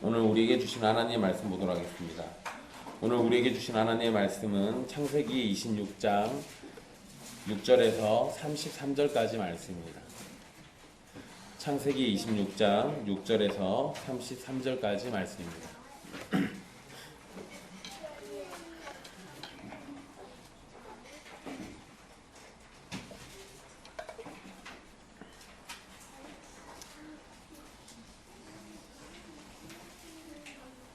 오늘 우리에게 주신 하나님의 말씀 보도록 하겠습니다. 오늘 우리에게 주신 하나님의 말씀은 창세기 26장 6절에서 33절까지 말씀입니다. 창세기 26장 6절에서 33절까지 말씀입니다.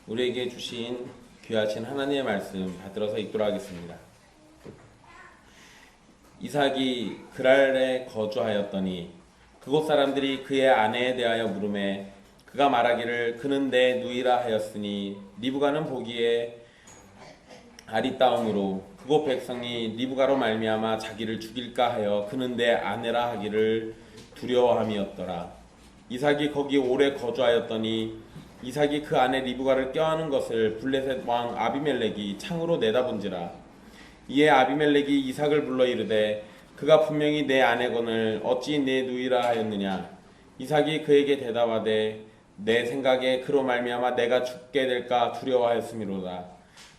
우리에게 주신 귀하신 하나님의 말씀 받들어서 읽도록 하겠습니다. 이삭이 그랄에 거주하였더니 그곳 사람들이 그의 아내에 대하여 물으매 그가 말하기를 그는 내 누이라 하였으니 리브가는 보기에 아리따움으로 그곳 백성이 리브가로 말미암아 자기를 죽일까 하여 그는 내 아내라 하기를 두려워함이었더라. 이삭이 거기 오래 거주하였더니 이삭이 그 아내 리브가를 껴안은 것을 블레셋 왕 아비멜렉이 창으로 내다본지라. 이에 아비멜렉이 이삭을 불러 이르되 그가 분명히 내 아내거늘 어찌 내 누이라 하였느냐. 이삭이 그에게 대답하되 내 생각에 그로 말미암아 내가 죽게 될까 두려워하였음이로다.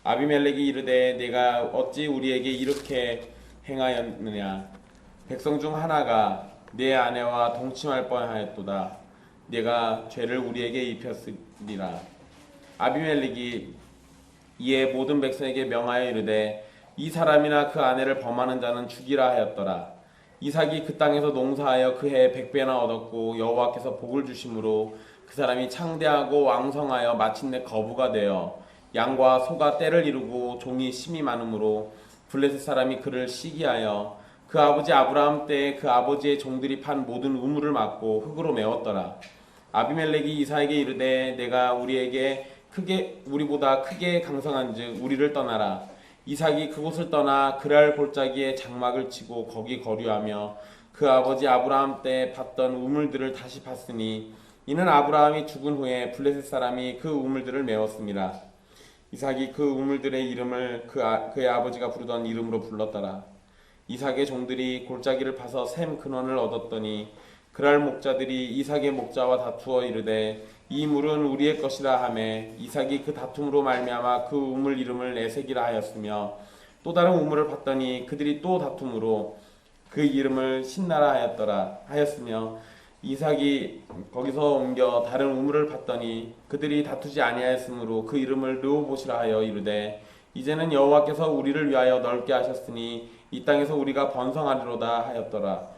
아비멜렉이 이르되 내가 어찌 우리에게 이렇게 행하였느냐. 백성 중 하나가 내 아내와 동침할 뻔하였도다. 내가 죄를 우리에게 입혔으리라. 아비멜렉이 이에 모든 백성에게 명하여 이르되 이 사람이나 그 아내를 범하는 자는 죽이라 하였더라. 이삭이 그 땅에서 농사하여 그 해에 100배나 얻었고 여호와께서 복을 주심으로 그 사람이 창대하고 왕성하여 마침내 거부가 되어 양과 소가 떼를 이루고 종이 심이 많으므로 블레셋 사람이 그를 시기하여 그 아버지 아브라함 때에 그 아버지의 종들이 판 모든 우물을 막고 흙으로 메웠더라. 아비멜렉이 이삭에게 이르되 내가 우리보다 크게 강성한즉 우리를 떠나라. 이삭이 그곳을 떠나 그랄 골짜기에 장막을 치고 거기 거류하며 그 아버지 아브라함 때 팠던 우물들을 다시 팠으니 이는 아브라함이 죽은 후에 블레셋 사람이 그 우물들을 메웠습니다. 이삭이 그 우물들의 이름을 그의 아버지가 부르던 이름으로 불렀더라. 이삭의 종들이 골짜기를 파서 샘 근원을 얻었더니 그랄 목자들이 이삭의 목자와 다투어 이르되 이 물은 우리의 것이라 하매 이삭이 그 다툼으로 말미암아 그 우물 이름을 에색이라 하였으며 또 다른 우물을 봤더니 그들이 또 다툼으로 그 이름을 신나라 하였으며 이삭이 거기서 옮겨 다른 우물을 봤더니 그들이 다투지 아니하였으므로 그 이름을 르호봇이라 하여 이르되 이제는 여호와께서 우리를 위하여 넓게 하셨으니 이 땅에서 우리가 번성하리로다 하였더라.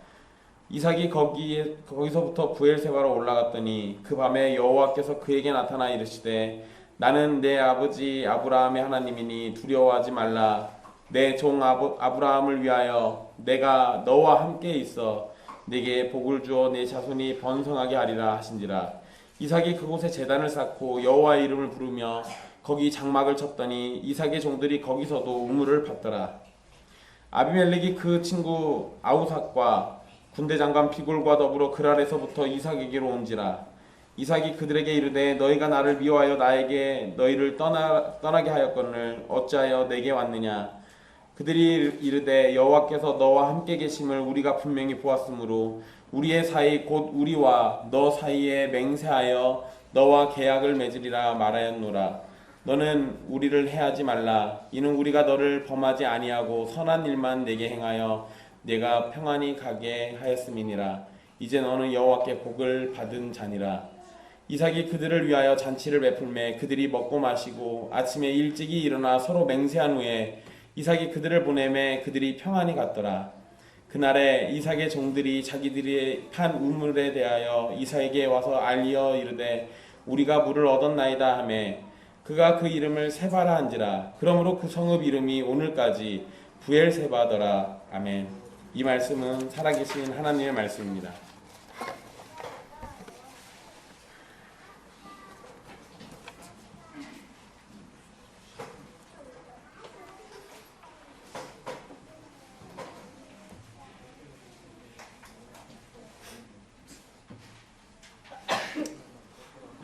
이삭이 거기서부터 부엘세바로 올라갔더니 그 밤에 여호와께서 그에게 나타나 이르시되 나는 내 아버지 아브라함의 하나님이니 두려워하지 말라. 내 종 아브라함을 위하여 내가 너와 함께 있어 네게 복을 주어 네 자손이 번성하게 하리라 하신지라. 이삭이 그곳에 제단을 쌓고 여호와의 이름을 부르며 거기 장막을 쳤더니 이삭의 종들이 거기서도 우물을 팠더라. 아비멜렉이 그 친구 아우삭과 군대 장관 피골과 더불어 그랄에서부터 이삭에게로 온지라. 이삭이 그들에게 이르되 너희가 나를 미워하여 나에게 너희를 떠나게 하였거늘 어찌하여 내게 왔느냐. 그들이 이르되 여호와께서 너와 함께 계심을 우리가 분명히 보았으므로 우리의 사이 곧 우리와 너 사이에 맹세하여 너와 계약을 맺으리라 말하였노라. 너는 우리를 해하지 말라. 이는 우리가 너를 범하지 아니하고 선한 일만 내게 행하여 내가 평안히 가게 하였음이니라. 이제 너는 여호와께 복을 받은 자니라. 이삭이 그들을 위하여 잔치를 베풀매 그들이 먹고 마시고 아침에 일찍이 일어나 서로 맹세한 후에 이삭이 그들을 보내매 그들이 평안히 갔더라. 그날에 이삭의 종들이 자기들이 판 우물에 대하여 이삭에게 와서 알리어 이르되 우리가 물을 얻었나이다 하매 그가 그 이름을 세바라 한지라. 그러므로 그 성읍 이름이 오늘까지 부엘세바더라. 아멘. 이 말씀은 살아계신 하나님의 말씀입니다.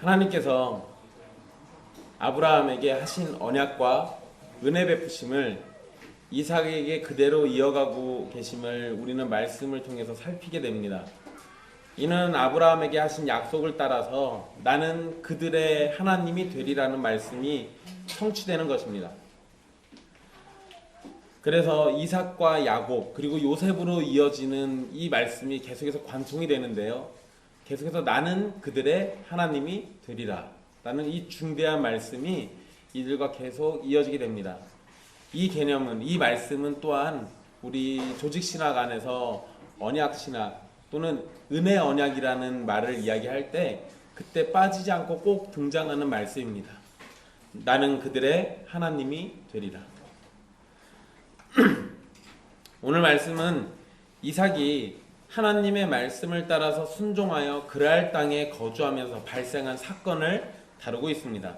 하나님께서 아브라함에게 하신 언약과 은혜 베푸심을 이삭에게 그대로 이어가고 계심을 우리는 말씀을 통해서 살피게 됩니다. 이는 아브라함에게 하신 약속을 따라서 나는 그들의 하나님이 되리라는 말씀이 성취되는 것입니다. 그래서 이삭과 야곱 그리고 요셉으로 이어지는 이 말씀이 계속해서 관통이 되는데요. 계속해서 나는 그들의 하나님이 되리라 라는 이 중대한 말씀이 이들과 계속 이어지게 됩니다. 이 개념은, 이 말씀은 또한 우리 조직신학 안에서 언약신학 또는 은혜 언약이라는 말을 이야기할 때 그때 빠지지 않고 꼭 등장하는 말씀입니다. 나는 그들의 하나님이 되리라. 오늘 말씀은 이삭이 하나님의 말씀을 따라서 순종하여 그랄 땅에 거주하면서 발생한 사건을 다루고 있습니다.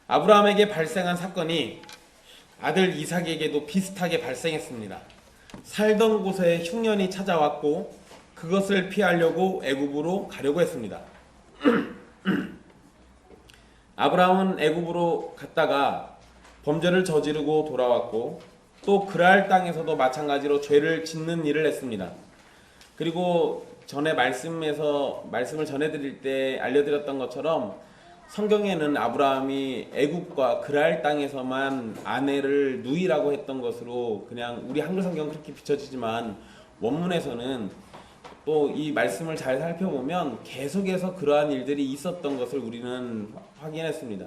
아브라함에게 발생한 사건이 아들 이삭에게도 비슷하게 발생했습니다. 살던 곳에 흉년이 찾아왔고 그것을 피하려고 애굽으로 가려고 했습니다. 아브라함은 애굽으로 갔다가 범죄를 저지르고 돌아왔고 또 그랄 땅에서도 마찬가지로 죄를 짓는 일을 했습니다. 그리고 전에 말씀을 전해드릴 때 알려드렸던 것처럼 성경에는 아브라함이 애굽과 그랄 땅에서만 아내를 누이라고 했던 것으로 그냥 우리 한글 성경은 그렇게 비춰지지만 원문에서는 또 이 말씀을 잘 살펴보면 계속해서 그러한 일들이 있었던 것을 우리는 확인했습니다.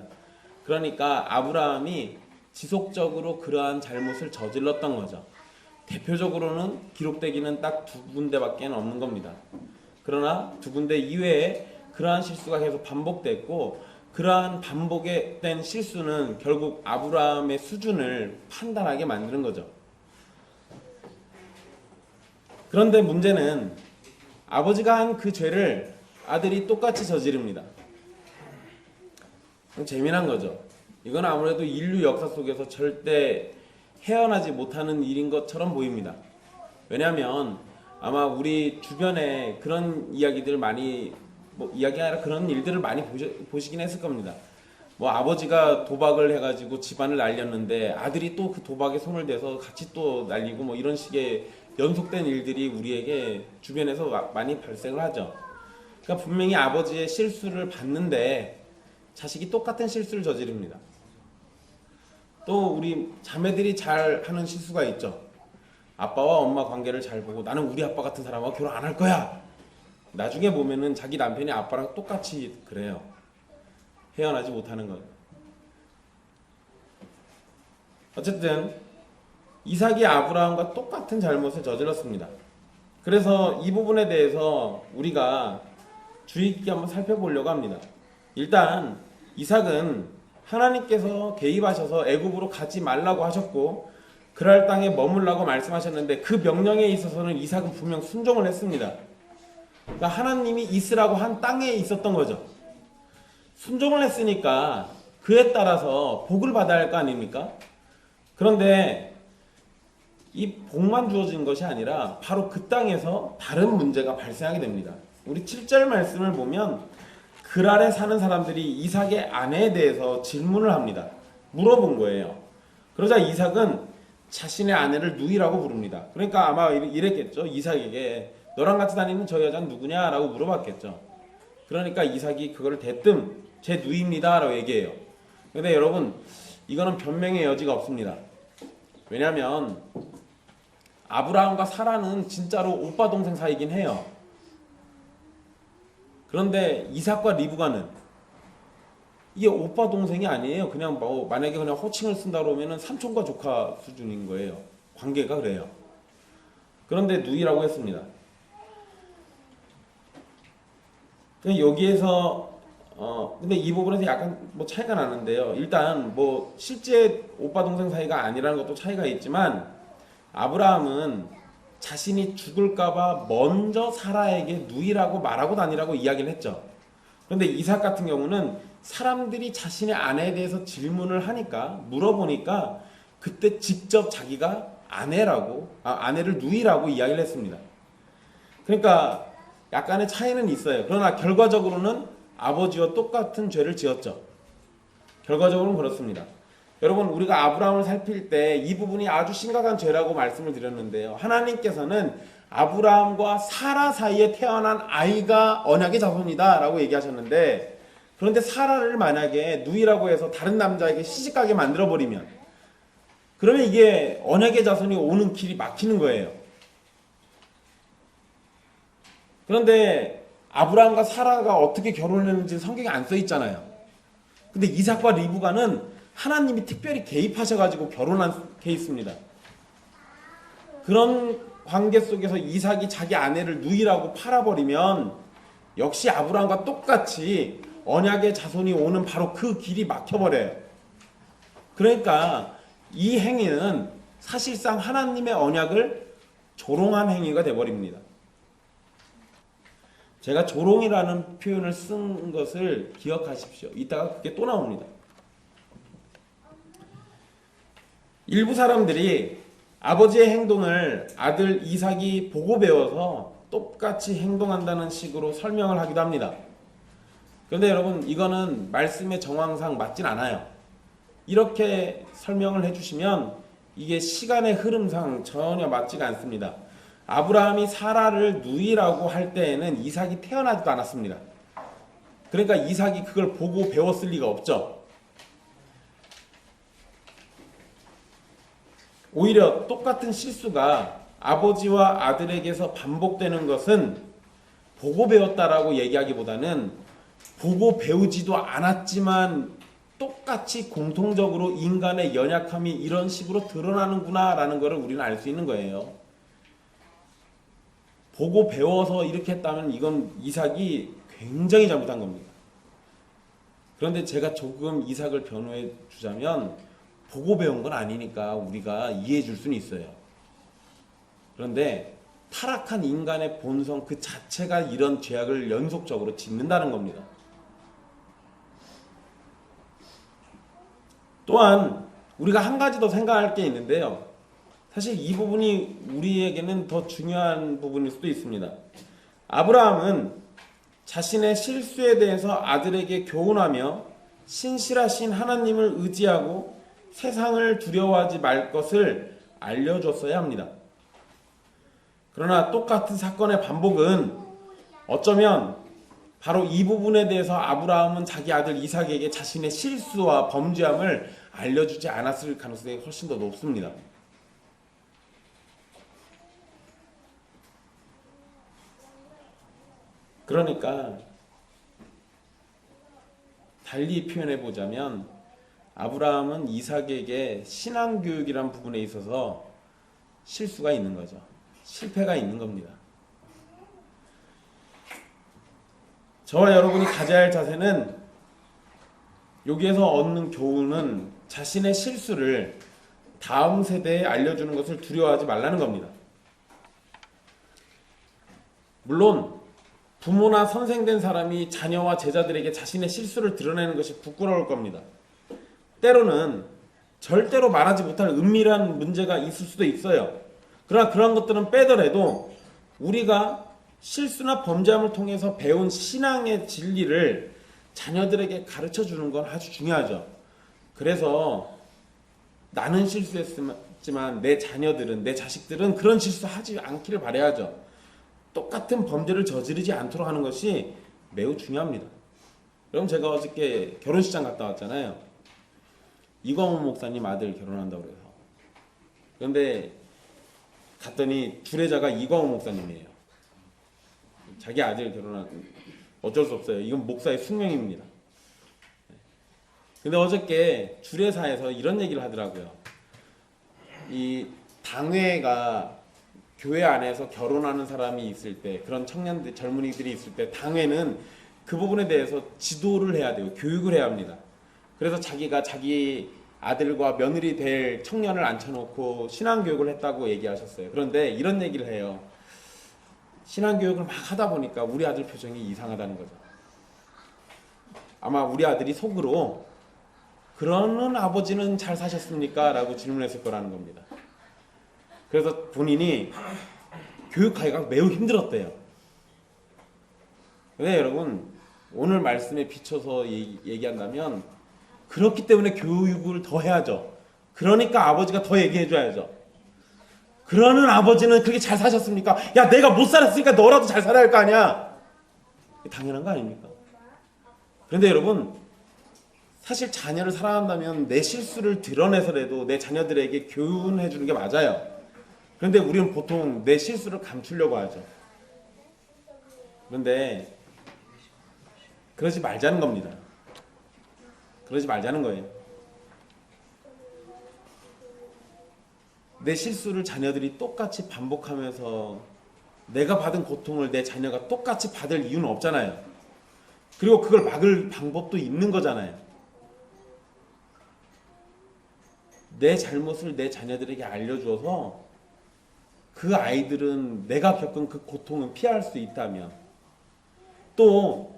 그러니까 아브라함이 지속적으로 그러한 잘못을 저질렀던 거죠. 대표적으로는 기록되기는 딱 두 군데밖에 없는 겁니다. 그러나 두 군데 이외에 그러한 실수가 계속 반복됐고 그러한 반복된 실수는 결국 아브라함의 수준을 판단하게 만드는 거죠. 그런데 문제는 아버지가 한 그 죄를 아들이 똑같이 저지릅니다. 재미난 거죠. 이건 아무래도 인류 역사 속에서 절대 헤어나지 못하는 일인 것처럼 보입니다. 왜냐하면 아마 우리 주변에 그런 이야기들 많이 이야기가 아니라 그런 일들을 많이 보시긴 했을 겁니다. 아버지가 도박을 해가지고 집안을 날렸는데 아들이 또 그 도박에 손을 대서 같이 또 날리고 이런 식의 연속된 일들이 우리에게 주변에서 많이 발생을 하죠. 그러니까 분명히 아버지의 실수를 봤는데 자식이 똑같은 실수를 저지릅니다. 또 우리 자매들이 잘 하는 실수가 있죠. 아빠와 엄마 관계를 잘 보고 나는 우리 아빠 같은 사람하고 결혼 안 할 거야. 나중에 보면은 자기 남편이 아빠랑 똑같이 그래요. 헤어나지 못하는 것. 어쨌든 이삭이 아브라함과 똑같은 잘못을 저질렀습니다. 그래서 이 부분에 대해서 우리가 주의 깊게 한번 살펴보려고 합니다. 일단 이삭은 하나님께서 개입하셔서 애굽으로 가지 말라고 하셨고 그랄 땅에 머물라고 말씀하셨는데 그 명령에 있어서는 이삭은 분명 순종을 했습니다. 그러니까 하나님이 있으라고 한 땅에 있었던 거죠. 순종을 했으니까 그에 따라서 복을 받아야 할 거 아닙니까? 그런데 이 복만 주어진 것이 아니라 바로 그 땅에서 다른 문제가 발생하게 됩니다. 우리 7절 말씀을 보면 그랄에 사는 사람들이 이삭의 아내에 대해서 질문을 합니다. 물어본 거예요. 그러자 이삭은 자신의 아내를 누이라고 부릅니다. 그러니까 아마 이랬겠죠. 이삭에게 너랑 같이 다니는 저 여자는 누구냐? 라고 물어봤겠죠. 그러니까 이삭이 그거를 대뜸 제 누이입니다 라고 얘기해요. 근데 여러분 이거는 변명의 여지가 없습니다. 왜냐하면 아브라함과 사라는 진짜로 오빠 동생 사이긴 해요. 그런데 이삭과 리브가는 이게 오빠 동생이 아니에요. 그냥 만약에 그냥 호칭을 쓴다 그러면은 삼촌과 조카 수준인 거예요. 관계가 그래요. 그런데 누이라고 했습니다. 여기에서 근데 이 부분에서 약간 차이가 나는데요. 일단 실제 오빠 동생 사이가 아니라는 것도 차이가 있지만 아브라함은 자신이 죽을까봐 먼저 사라에게 누이라고 말하고 다니라고 이야기를 했죠. 그런데 이삭 같은 경우는 사람들이 자신의 아내에 대해서 질문을 하니까 물어보니까 그때 직접 자기가 아내를 누이라고 이야기를 했습니다. 그러니까 약간의 차이는 있어요. 그러나 결과적으로는 아버지와 똑같은 죄를 지었죠. 결과적으로는 그렇습니다. 여러분 우리가 아브라함을 살필 때 이 부분이 아주 심각한 죄라고 말씀을 드렸는데요. 하나님께서는 아브라함과 사라 사이에 태어난 아이가 언약의 자손이다 라고 얘기하셨는데, 그런데 사라를 만약에 누이라고 해서 다른 남자에게 시집가게 만들어버리면, 그러면 이게 언약의 자손이 오는 길이 막히는 거예요. 그런데 아브라함과 사라가 어떻게 결혼했는지 성경에 안 써 있잖아요. 근데 이삭과 리브가는 하나님이 특별히 개입하셔가지고 결혼한 케이스입니다. 그런 관계 속에서 이삭이 자기 아내를 누이라고 팔아버리면 역시 아브라함과 똑같이 언약의 자손이 오는 바로 그 길이 막혀버려요. 그러니까 이 행위는 사실상 하나님의 언약을 조롱한 행위가 되어버립니다. 제가 조롱이라는 표현을 쓴 것을 기억하십시오. 이따가 그게 또 나옵니다. 일부 사람들이 아버지의 행동을 아들 이삭이 보고 배워서 똑같이 행동한다는 식으로 설명을 하기도 합니다. 그런데 여러분, 이거는 말씀의 정황상 맞진 않아요. 이렇게 설명을 해주시면 이게 시간의 흐름상 전혀 맞지가 않습니다. 아브라함이 사라를 누이라고 할 때에는 이삭이 태어나지도 않았습니다. 그러니까 이삭이 그걸 보고 배웠을 리가 없죠. 오히려 똑같은 실수가 아버지와 아들에게서 반복되는 것은 보고 배웠다라고 얘기하기보다는 보고 배우지도 않았지만 똑같이 공통적으로 인간의 연약함이 이런 식으로 드러나는구나 라는 것을 우리는 알 수 있는 거예요. 보고 배워서 이렇게 했다면 이건 이삭이 굉장히 잘못한 겁니다. 그런데 제가 조금 이삭을 변호해 주자면, 보고 배운 건 아니니까 우리가 이해해 줄 수는 있어요. 그런데 타락한 인간의 본성 그 자체가 이런 죄악을 연속적으로 짓는다는 겁니다. 또한 우리가 한 가지 더 생각할 게 있는데요. 사실 이 부분이 우리에게는 더 중요한 부분일 수도 있습니다. 아브라함은 자신의 실수에 대해서 아들에게 교훈하며 신실하신 하나님을 의지하고 세상을 두려워하지 말 것을 알려줬어야 합니다. 그러나 똑같은 사건의 반복은 어쩌면 바로 이 부분에 대해서 아브라함은 자기 아들 이삭에게 자신의 실수와 범죄함을 알려주지 않았을 가능성이 훨씬 더 높습니다. 그러니까 달리 표현해 보자면 아브라함은 이삭에게 신앙교육이란 부분에 있어서 실수가 있는 거죠. 실패가 있는 겁니다. 저와 여러분이 가져야 할 자세는, 여기에서 얻는 교훈은 자신의 실수를 다음 세대에 알려주는 것을 두려워하지 말라는 겁니다. 물론 부모나 선생된 사람이 자녀와 제자들에게 자신의 실수를 드러내는 것이 부끄러울 겁니다. 때로는 절대로 말하지 못할 은밀한 문제가 있을 수도 있어요. 그러나 그런 것들은 빼더라도 우리가 실수나 범죄함을 통해서 배운 신앙의 진리를 자녀들에게 가르쳐 주는 건 아주 중요하죠. 그래서 나는 실수했지만 내 자녀들은, 내 자식들은 그런 실수하지 않기를 바라야죠. 똑같은 범죄를 저지르지 않도록 하는 것이 매우 중요합니다. 여러분, 제가 어저께 결혼식장 갔다 왔잖아요. 이광호 목사님 아들 결혼한다고 그래서. 그런데 갔더니 주례자가 이광호 목사님이에요. 자기 아들 결혼한, 어쩔 수 없어요. 이건 목사의 숙명입니다. 근데 어저께 주례사에서 이런 얘기를 하더라고요. 이 당회가 교회 안에서 결혼하는 사람이 있을 때, 그런 청년들, 젊은이들이 있을 때 당회는 그 부분에 대해서 지도를 해야 돼요. 교육을 해야 합니다. 그래서 자기가 자기 아들과 며느리 될 청년을 앉혀놓고 신앙교육을 했다고 얘기하셨어요. 그런데 이런 얘기를 해요. 신앙교육을 막 하다 보니까 우리 아들 표정이 이상하다는 거죠. 아마 우리 아들이 속으로 그러는 아버지는 잘 사셨습니까? 라고 질문했을 거라는 겁니다. 그래서 본인이 교육하기가 매우 힘들었대요. 근데 여러분, 오늘 말씀에 비춰서 얘기한다면 그렇기 때문에 교육을 더 해야죠. 그러니까 아버지가 더 얘기해 줘야죠. 그러는 아버지는 그렇게 잘 사셨습니까? 야, 내가 못 살았으니까 너라도 잘 살아야 할 거 아니야. 당연한 거 아닙니까? 그런데 여러분, 사실 자녀를 사랑한다면 내 실수를 드러내서라도 내 자녀들에게 교훈해 주는 게 맞아요. 그런데 우리는 보통 내 실수를 감추려고 하죠. 그런데 그러지 말자는 겁니다. 그러지 말자는 거예요. 내 실수를 자녀들이 똑같이 반복하면서 내가 받은 고통을 내 자녀가 똑같이 받을 이유는 없잖아요. 그리고 그걸 막을 방법도 있는 거잖아요. 내 잘못을 내 자녀들에게 알려주어서 그 아이들은 내가 겪은 그 고통은 피할 수 있다면, 또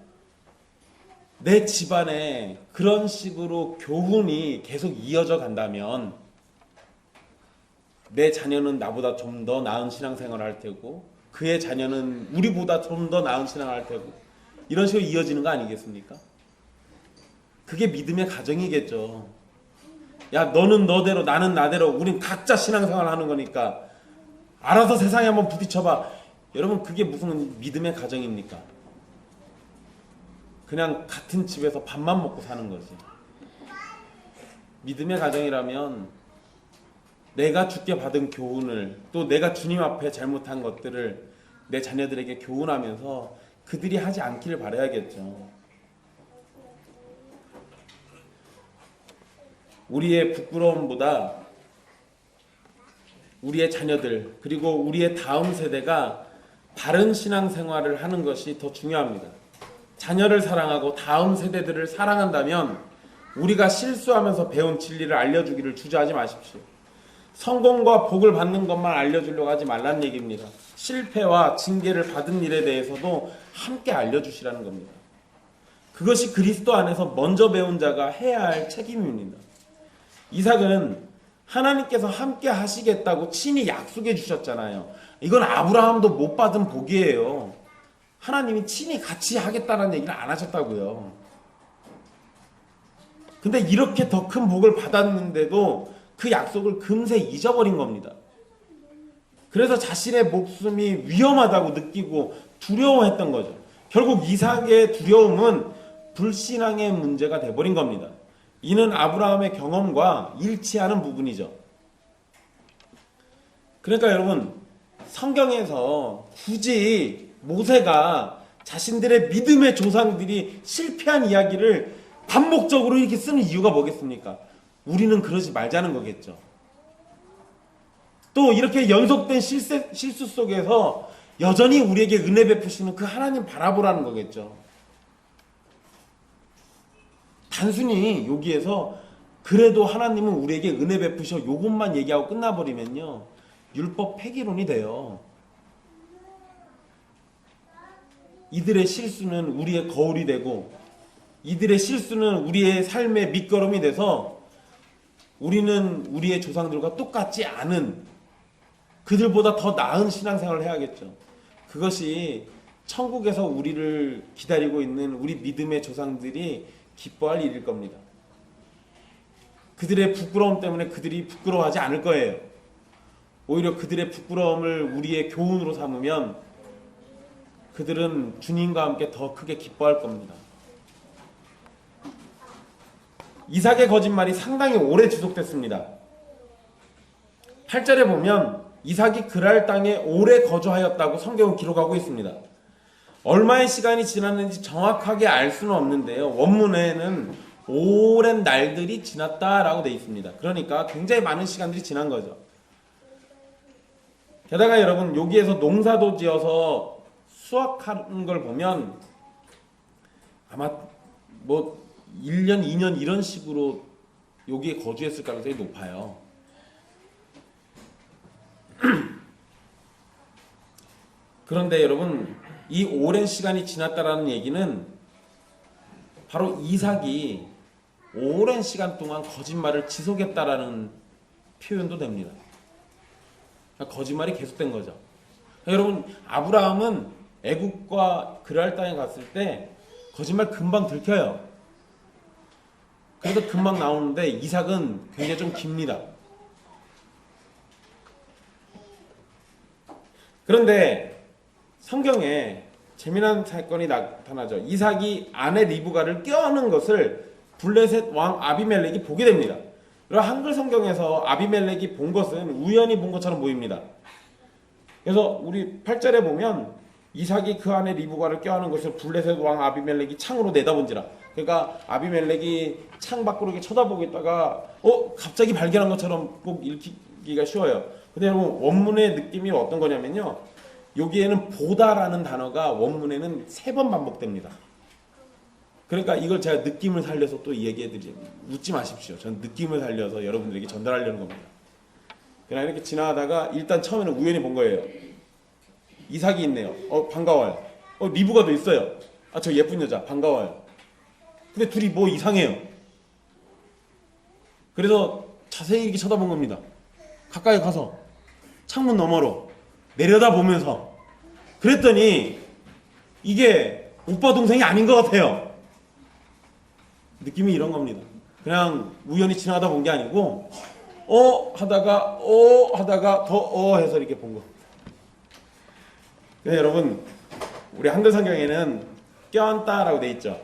내 집안에 그런 식으로 교훈이 계속 이어져 간다면 내 자녀는 나보다 좀 더 나은 신앙생활을 할 테고 그의 자녀는 우리보다 좀 더 나은 신앙을 할 테고 이런 식으로 이어지는 거 아니겠습니까? 그게 믿음의 가정이겠죠. 야, 너는 너대로 나는 나대로 우린 각자 신앙생활을 하는 거니까 알아서 세상에 한번 부딪혀봐. 여러분, 그게 무슨 믿음의 가정입니까? 그냥 같은 집에서 밥만 먹고 사는 거지. 믿음의 가정이라면 내가 주께 받은 교훈을, 또 내가 주님 앞에 잘못한 것들을 내 자녀들에게 교훈하면서 그들이 하지 않기를 바라야겠죠. 우리의 부끄러움보다 우리의 자녀들, 그리고 우리의 다음 세대가 바른 신앙생활을 하는 것이 더 중요합니다. 자녀를 사랑하고 다음 세대들을 사랑한다면 우리가 실수하면서 배운 진리를 알려주기를 주저하지 마십시오. 성공과 복을 받는 것만 알려주려고 하지 말란 얘기입니다. 실패와 징계를 받은 일에 대해서도 함께 알려주시라는 겁니다. 그것이 그리스도 안에서 먼저 배운 자가 해야 할 책임입니다. 이삭은 하나님께서 함께 하시겠다고 친히 약속해 주셨잖아요. 이건 아브라함도 못 받은 복이에요. 하나님이 친히 같이 하겠다는 얘기를 안 하셨다고요. 근데 이렇게 더 큰 복을 받았는데도 그 약속을 금세 잊어버린 겁니다. 그래서 자신의 목숨이 위험하다고 느끼고 두려워했던 거죠. 결국 이삭의 두려움은 불신앙의 문제가 돼버린 겁니다. 이는 아브라함의 경험과 일치하는 부분이죠. 그러니까 여러분, 성경에서 굳이 모세가 자신들의 믿음의 조상들이 실패한 이야기를 반복적으로 이렇게 쓰는 이유가 뭐겠습니까? 우리는 그러지 말자는 거겠죠. 또 이렇게 연속된 실수 속에서 여전히 우리에게 은혜 베푸시는 그 하나님 바라보라는 거겠죠. 단순히 여기에서 그래도 하나님은 우리에게 은혜 베푸셔 요것만 얘기하고 끝나버리면요, 율법 폐기론이 돼요. 이들의 실수는 우리의 거울이 되고 이들의 실수는 우리의 삶의 밑거름이 돼서 우리는 우리의 조상들과 똑같지 않은, 그들보다 더 나은 신앙생활을 해야겠죠. 그것이 천국에서 우리를 기다리고 있는 우리 믿음의 조상들이 기뻐할 일일 겁니다. 그들의 부끄러움 때문에 그들이 부끄러워하지 않을 거예요. 오히려 그들의 부끄러움을 우리의 교훈으로 삼으면 그들은 주님과 함께 더 크게 기뻐할 겁니다. 이삭의 거짓말이 상당히 오래 지속됐습니다. 8절에 보면 이삭이 그랄 땅에 오래 거주하였다고 성경은 기록하고 있습니다. 얼마의 시간이 지났는지 정확하게 알 수는 없는데요, 원문에는 오랜 날들이 지났다라고 되어 있습니다. 그러니까 굉장히 많은 시간들이 지난 거죠. 게다가 여러분, 여기에서 농사도 지어서 수확하는 걸 보면 아마 뭐 1년, 2년 이런 식으로 여기에 거주했을 가능성이 높아요. 그런데 여러분, 이 오랜 시간이 지났다라는 얘기는 바로 이삭이 오랜 시간 동안 거짓말을 지속했다라는 표현도 됩니다. 거짓말이 계속된 거죠. 여러분, 아브라함은 애국과 그랄 땅에 갔을 때 거짓말 금방 들켜요. 그래서 금방 나오는데 이삭은 굉장히 좀 깁니다. 그런데 성경에 재미난 사건이 나타나죠. 이삭이 아내 리브가를 껴안은 것을 블레셋 왕 아비멜렉이 보게 됩니다. 그리고 한글 성경에서 아비멜렉이 본 것은 우연히 본 것처럼 보입니다. 그래서 우리 8절에 보면 이삭이 그 아내 리브가를 껴안은 것을 블레셋 왕 아비멜렉이 창으로 내다본지라. 그러니까 아비멜렉이 창 밖으로 이렇게 쳐다보고 있다가 갑자기 발견한 것처럼 꼭 읽기가 쉬워요. 근데 여러분 원문의 느낌이 어떤 거냐면요. 여기에는 보다라는 단어가 원문에는 3번 반복됩니다. 그러니까 이걸 제가 느낌을 살려서 또 얘기해드리죠. 웃지 마십시오. 전 느낌을 살려서 여러분들에게 전달하려는 겁니다. 그냥 이렇게 지나가다가 일단 처음에는 우연히 본 거예요. 이삭이 있네요. 반가워요. 리브가도 있어요. 저 예쁜 여자 반가워요. 근데 둘이 뭐 이상해요. 그래서 자세히 이렇게 쳐다본 겁니다. 가까이 가서 창문 너머로 내려다보면서. 그랬더니 이게 오빠 동생이 아닌 것 같아요. 느낌이 이런 겁니다. 그냥 우연히 지나가다 본 게 아니고 하다가 더 해서 이렇게 본 겁니다. 네, 여러분 우리 한글 성경에는 껴안다라고 돼 있죠.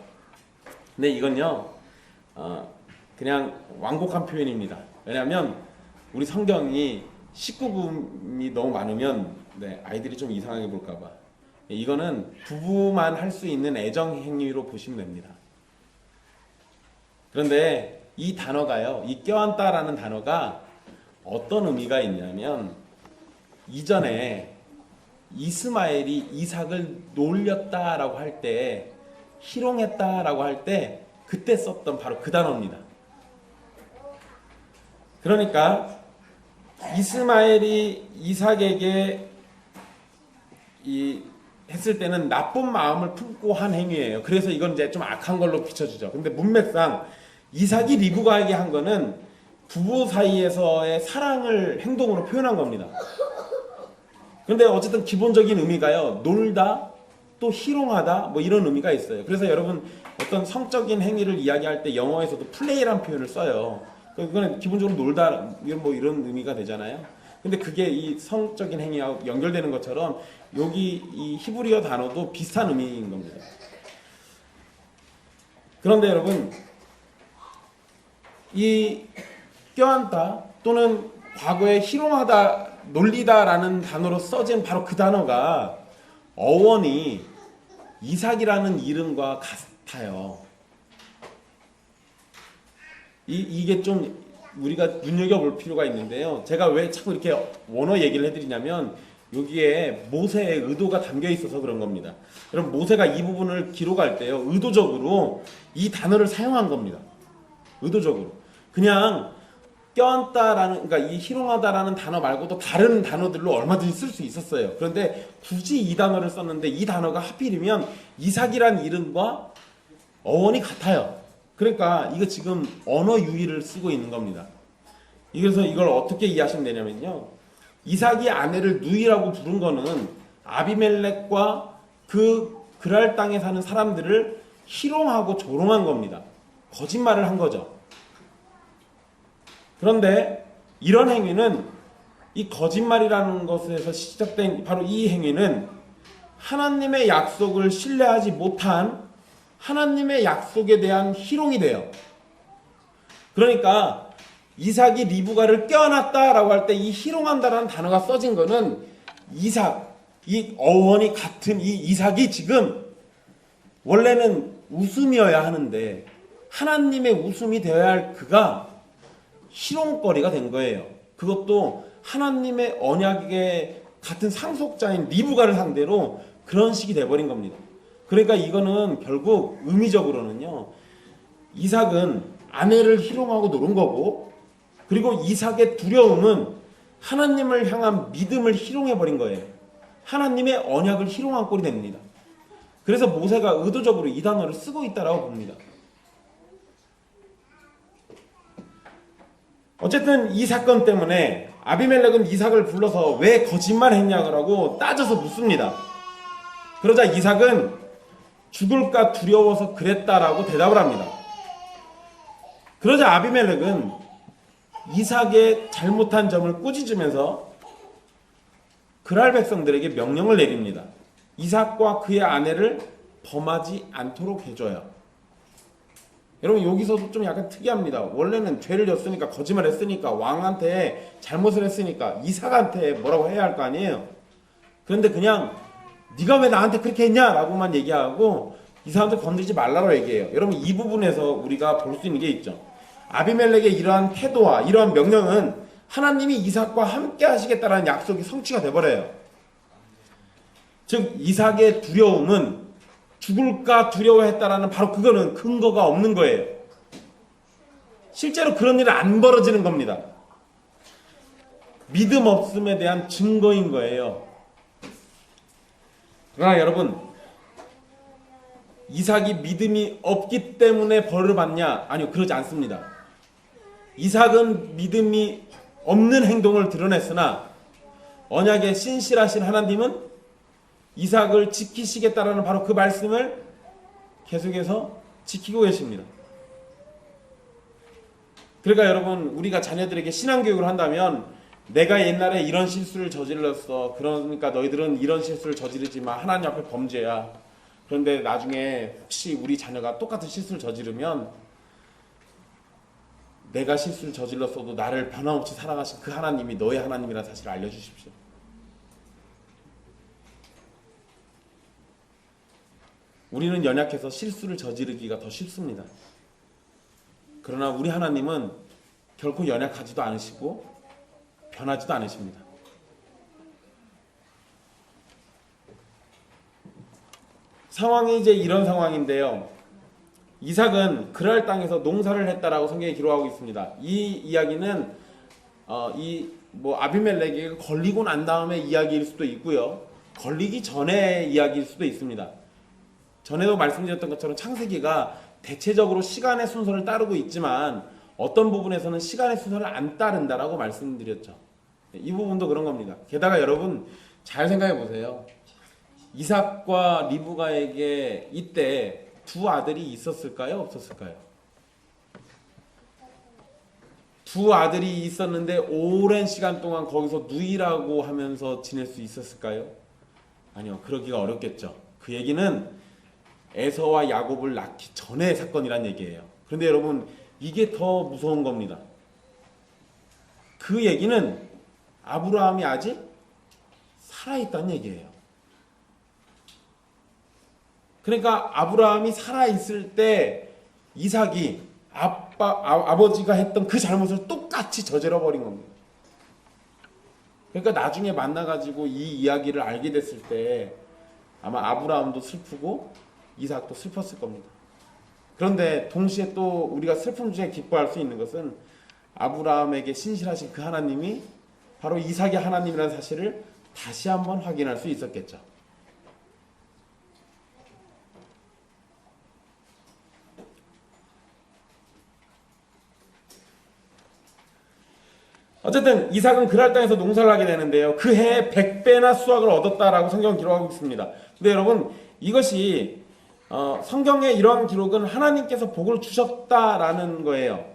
근데 이건요 그냥 완곡한 표현입니다. 왜냐하면 우리 성경이 19금이 너무 많으면 아이들이 좀 이상하게 볼까봐. 이거는 부부만 할 수 있는 애정 행위로 보시면 됩니다. 그런데 이 단어가요, 이 껴안다라는 단어가 어떤 의미가 있냐면 이전에 이스마엘이 이삭을 놀렸다라고 할 때, 희롱했다라고 할 때 그때 썼던 바로 그 단어입니다. 그러니까 이스마엘이 이삭에게 했을 때는 나쁜 마음을 품고 한 행위예요. 그래서 이건 이제 좀 악한 걸로 비춰지죠. 근데 문맥상 이삭이 리브가에게 한 거는 부부 사이에서의 사랑을 행동으로 표현한 겁니다. 그런데 어쨌든 기본적인 의미가요, 놀다, 또 희롱하다, 뭐 이런 의미가 있어요. 그래서 여러분 어떤 성적인 행위를 이야기할 때 영어에서도 플레이란 표현을 써요. 그거는 기본적으로 놀다, 뭐 이런 의미가 되잖아요. 근데 그게 이 성적인 행위하고 연결되는 것처럼 여기 이 히브리어 단어도 비슷한 의미인 겁니다. 그런데 여러분 이 껴안다 또는 과거에 희롱하다, 놀리다라는 단어로 써진 바로 그 단어가 어원이 이삭이라는 이름과 같아요. 이게 좀 우리가 눈여겨볼 필요가 있는데요. 제가 왜 자꾸 이렇게 원어 얘기를 해드리냐면 여기에 모세의 의도가 담겨 있어서 그런 겁니다. 여러분 모세가 이 부분을 기록할 때요, 의도적으로 이 단어를 사용한 겁니다. 의도적으로. 그냥 껴안다라는, 그러니까 이 희롱하다라는 단어 말고도 다른 단어들로 얼마든지 쓸 수 있었어요. 그런데 굳이 이 단어를 썼는데 이 단어가 하필이면 이삭이란 이름과 어원이 같아요. 그러니까 이거 지금 언어 유희를 쓰고 있는 겁니다. 그래서 이걸 어떻게 이해하시면 되냐면요, 이삭이 아내를 누이라고 부른 거는 아비멜렉과 그 그랄 땅에 사는 사람들을 희롱하고 조롱한 겁니다. 거짓말을 한 거죠. 그런데 이런 행위는, 이 거짓말이라는 것에서 시작된 바로 이 행위는 하나님의 약속을 신뢰하지 못한 하나님의 약속에 대한 희롱이 돼요. 그러니까 이삭이 리브가를 껴안았다라고 할 때 이 희롱한다라는 단어가 써진 거는 이삭, 이 어원이 같은 이 이삭이 지금 원래는 웃음이어야 하는데 하나님의 웃음이 되어야 할 그가 희롱거리가 된 거예요. 그것도 하나님의 언약의 같은 상속자인 리브가를 상대로 그런 식이 돼버린 겁니다. 그러니까 이거는 결국 의미적으로는요, 이삭은 아내를 희롱하고 노른 거고, 그리고 이삭의 두려움은 하나님을 향한 믿음을 희롱해버린 거예요. 하나님의 언약을 희롱한 꼴이 됩니다. 그래서 모세가 의도적으로 이 단어를 쓰고 있다라고 봅니다. 어쨌든 이 사건 때문에 아비멜렉은 이삭을 불러서 왜 거짓말했냐고 따져서 묻습니다. 그러자 이삭은 죽을까 두려워서 그랬다라고 대답을 합니다. 그러자 아비멜렉은 이삭의 잘못한 점을 꾸짖으면서 그랄 백성들에게 명령을 내립니다. 이삭과 그의 아내를 범하지 않도록 해줘요. 여러분 여기서도 좀 약간 특이합니다. 원래는 죄를 졌으니까, 거짓말했으니까, 왕한테 잘못을 했으니까 이삭한테 뭐라고 해야 할 거 아니에요. 그런데 그냥 네가 왜 나한테 그렇게 했냐 라고만 얘기하고 이삭한테 건드리지 말라고 얘기해요. 여러분 이 부분에서 우리가 볼 수 있는 게 있죠. 아비멜렉의 이러한 태도와 이러한 명령은 하나님이 이삭과 함께 하시겠다라는 약속이 성취가 돼버려요. 즉 이삭의 두려움은 죽을까 두려워했다라는 바로 그거는 근거가 없는 거예요. 실제로 그런 일은 안 벌어지는 겁니다. 믿음 없음에 대한 증거인 거예요. 그러나 여러분, 이삭이 믿음이 없기 때문에 벌을 받냐? 아니요, 그러지 않습니다. 이삭은 믿음이 없는 행동을 드러냈으나 언약의 신실하신 하나님은 이삭을 지키시겠다라는 바로 그 말씀을 계속해서 지키고 계십니다. 그러니까 여러분, 우리가 자녀들에게 신앙교육을 한다면 내가 옛날에 이런 실수를 저질렀어. 그러니까 너희들은 이런 실수를 저지르지 마. 하나님 앞에 범죄야. 그런데 나중에 혹시 우리 자녀가 똑같은 실수를 저지르면 내가 실수를 저질렀어도 나를 변함없이 사랑하신 그 하나님이 너의 하나님이라는 사실을 알려주십시오. 우리는 연약해서 실수를 저지르기가 더 쉽습니다. 그러나 우리 하나님은 결코 연약하지도 않으시고 변하지도 않으십니다. 상황이 이제 이런 상황인데요. 이삭은 그랄 땅에서 농사를 했다라고 성경에 기록하고 있습니다. 이 이야기는 아비멜렉에게 걸리고 난 다음의 이야기일 수도 있고요. 걸리기 전의 이야기일 수도 있습니다. 전에도 말씀드렸던 것처럼 창세기가 대체적으로 시간의 순서를 따르고 있지만 어떤 부분에서는 시간의 순서를 안 따른다라고 말씀드렸죠. 이 부분도 그런 겁니다. 게다가 여러분 잘 생각해 보세요. 이삭과 리브가에게 이때 두 아들이 있었을까요? 없었을까요? 두 아들이 있었는데 오랜 시간 동안 거기서 누이라고 하면서 지낼 수 있었을까요? 아니요. 그러기가 어렵겠죠. 그 얘기는 에서와 야곱을 낳기 전의 사건이란 얘기예요. 그런데 여러분 이게 더 무서운 겁니다. 그 얘기는 아브라함이 아직 살아있다는 얘기예요. 그러니까 아브라함이 살아있을 때 이삭이 아버지가 했던 그 잘못을 똑같이 저질러버린 겁니다. 그러니까 나중에 만나가지고 이 이야기를 알게 됐을 때 아마 아브라함도 슬프고 이삭도 슬펐을 겁니다. 그런데 동시에 또 우리가 슬픔 중에 기뻐할 수 있는 것은 아브라함에게 신실하신 그 하나님이 바로 이삭의 하나님이라는 사실을 다시 한번 확인할 수 있었겠죠. 어쨌든 이삭은 그랄 땅에서 농사를 하게 되는데요. 그 해에 100배나 수확을 얻었다라고 성경은 기록하고 있습니다. 근데 여러분 이것이 성경의 이런 기록은 하나님께서 복을 주셨다라는 거예요.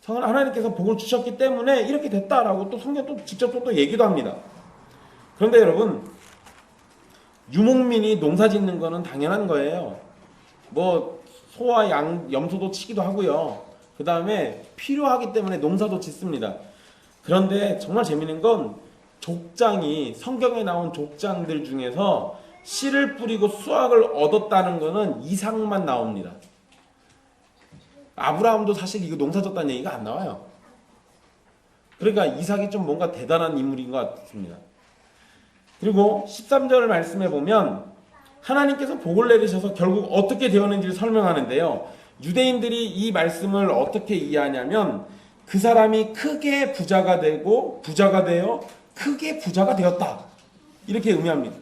하나님께서 복을 주셨기 때문에 이렇게 됐다라고 또 성경 또 직접 또 얘기도 합니다. 그런데 여러분 유목민이 농사 짓는 거는 당연한 거예요. 뭐 소와 양, 염소도 치기도 하고요. 그 다음에 필요하기 때문에 농사도 짓습니다. 그런데 정말 재밌는 건 족장이 성경에 나온 족장들 중에서 씨를 뿌리고 수확을 얻었다는 거는 이삭만 나옵니다. 아브라함도 사실 이거 농사 졌다는 얘기가 안 나와요. 그러니까 이삭이 좀 뭔가 대단한 인물인 것 같습니다. 그리고 13절 말씀해 보면 하나님께서 복을 내리셔서 결국 어떻게 되었는지를 설명하는데요. 유대인들이 이 말씀을 어떻게 이해하냐면 그 사람이 크게 부자가 되고 부자가 되어 크게 부자가 되었다. 이렇게 의미합니다.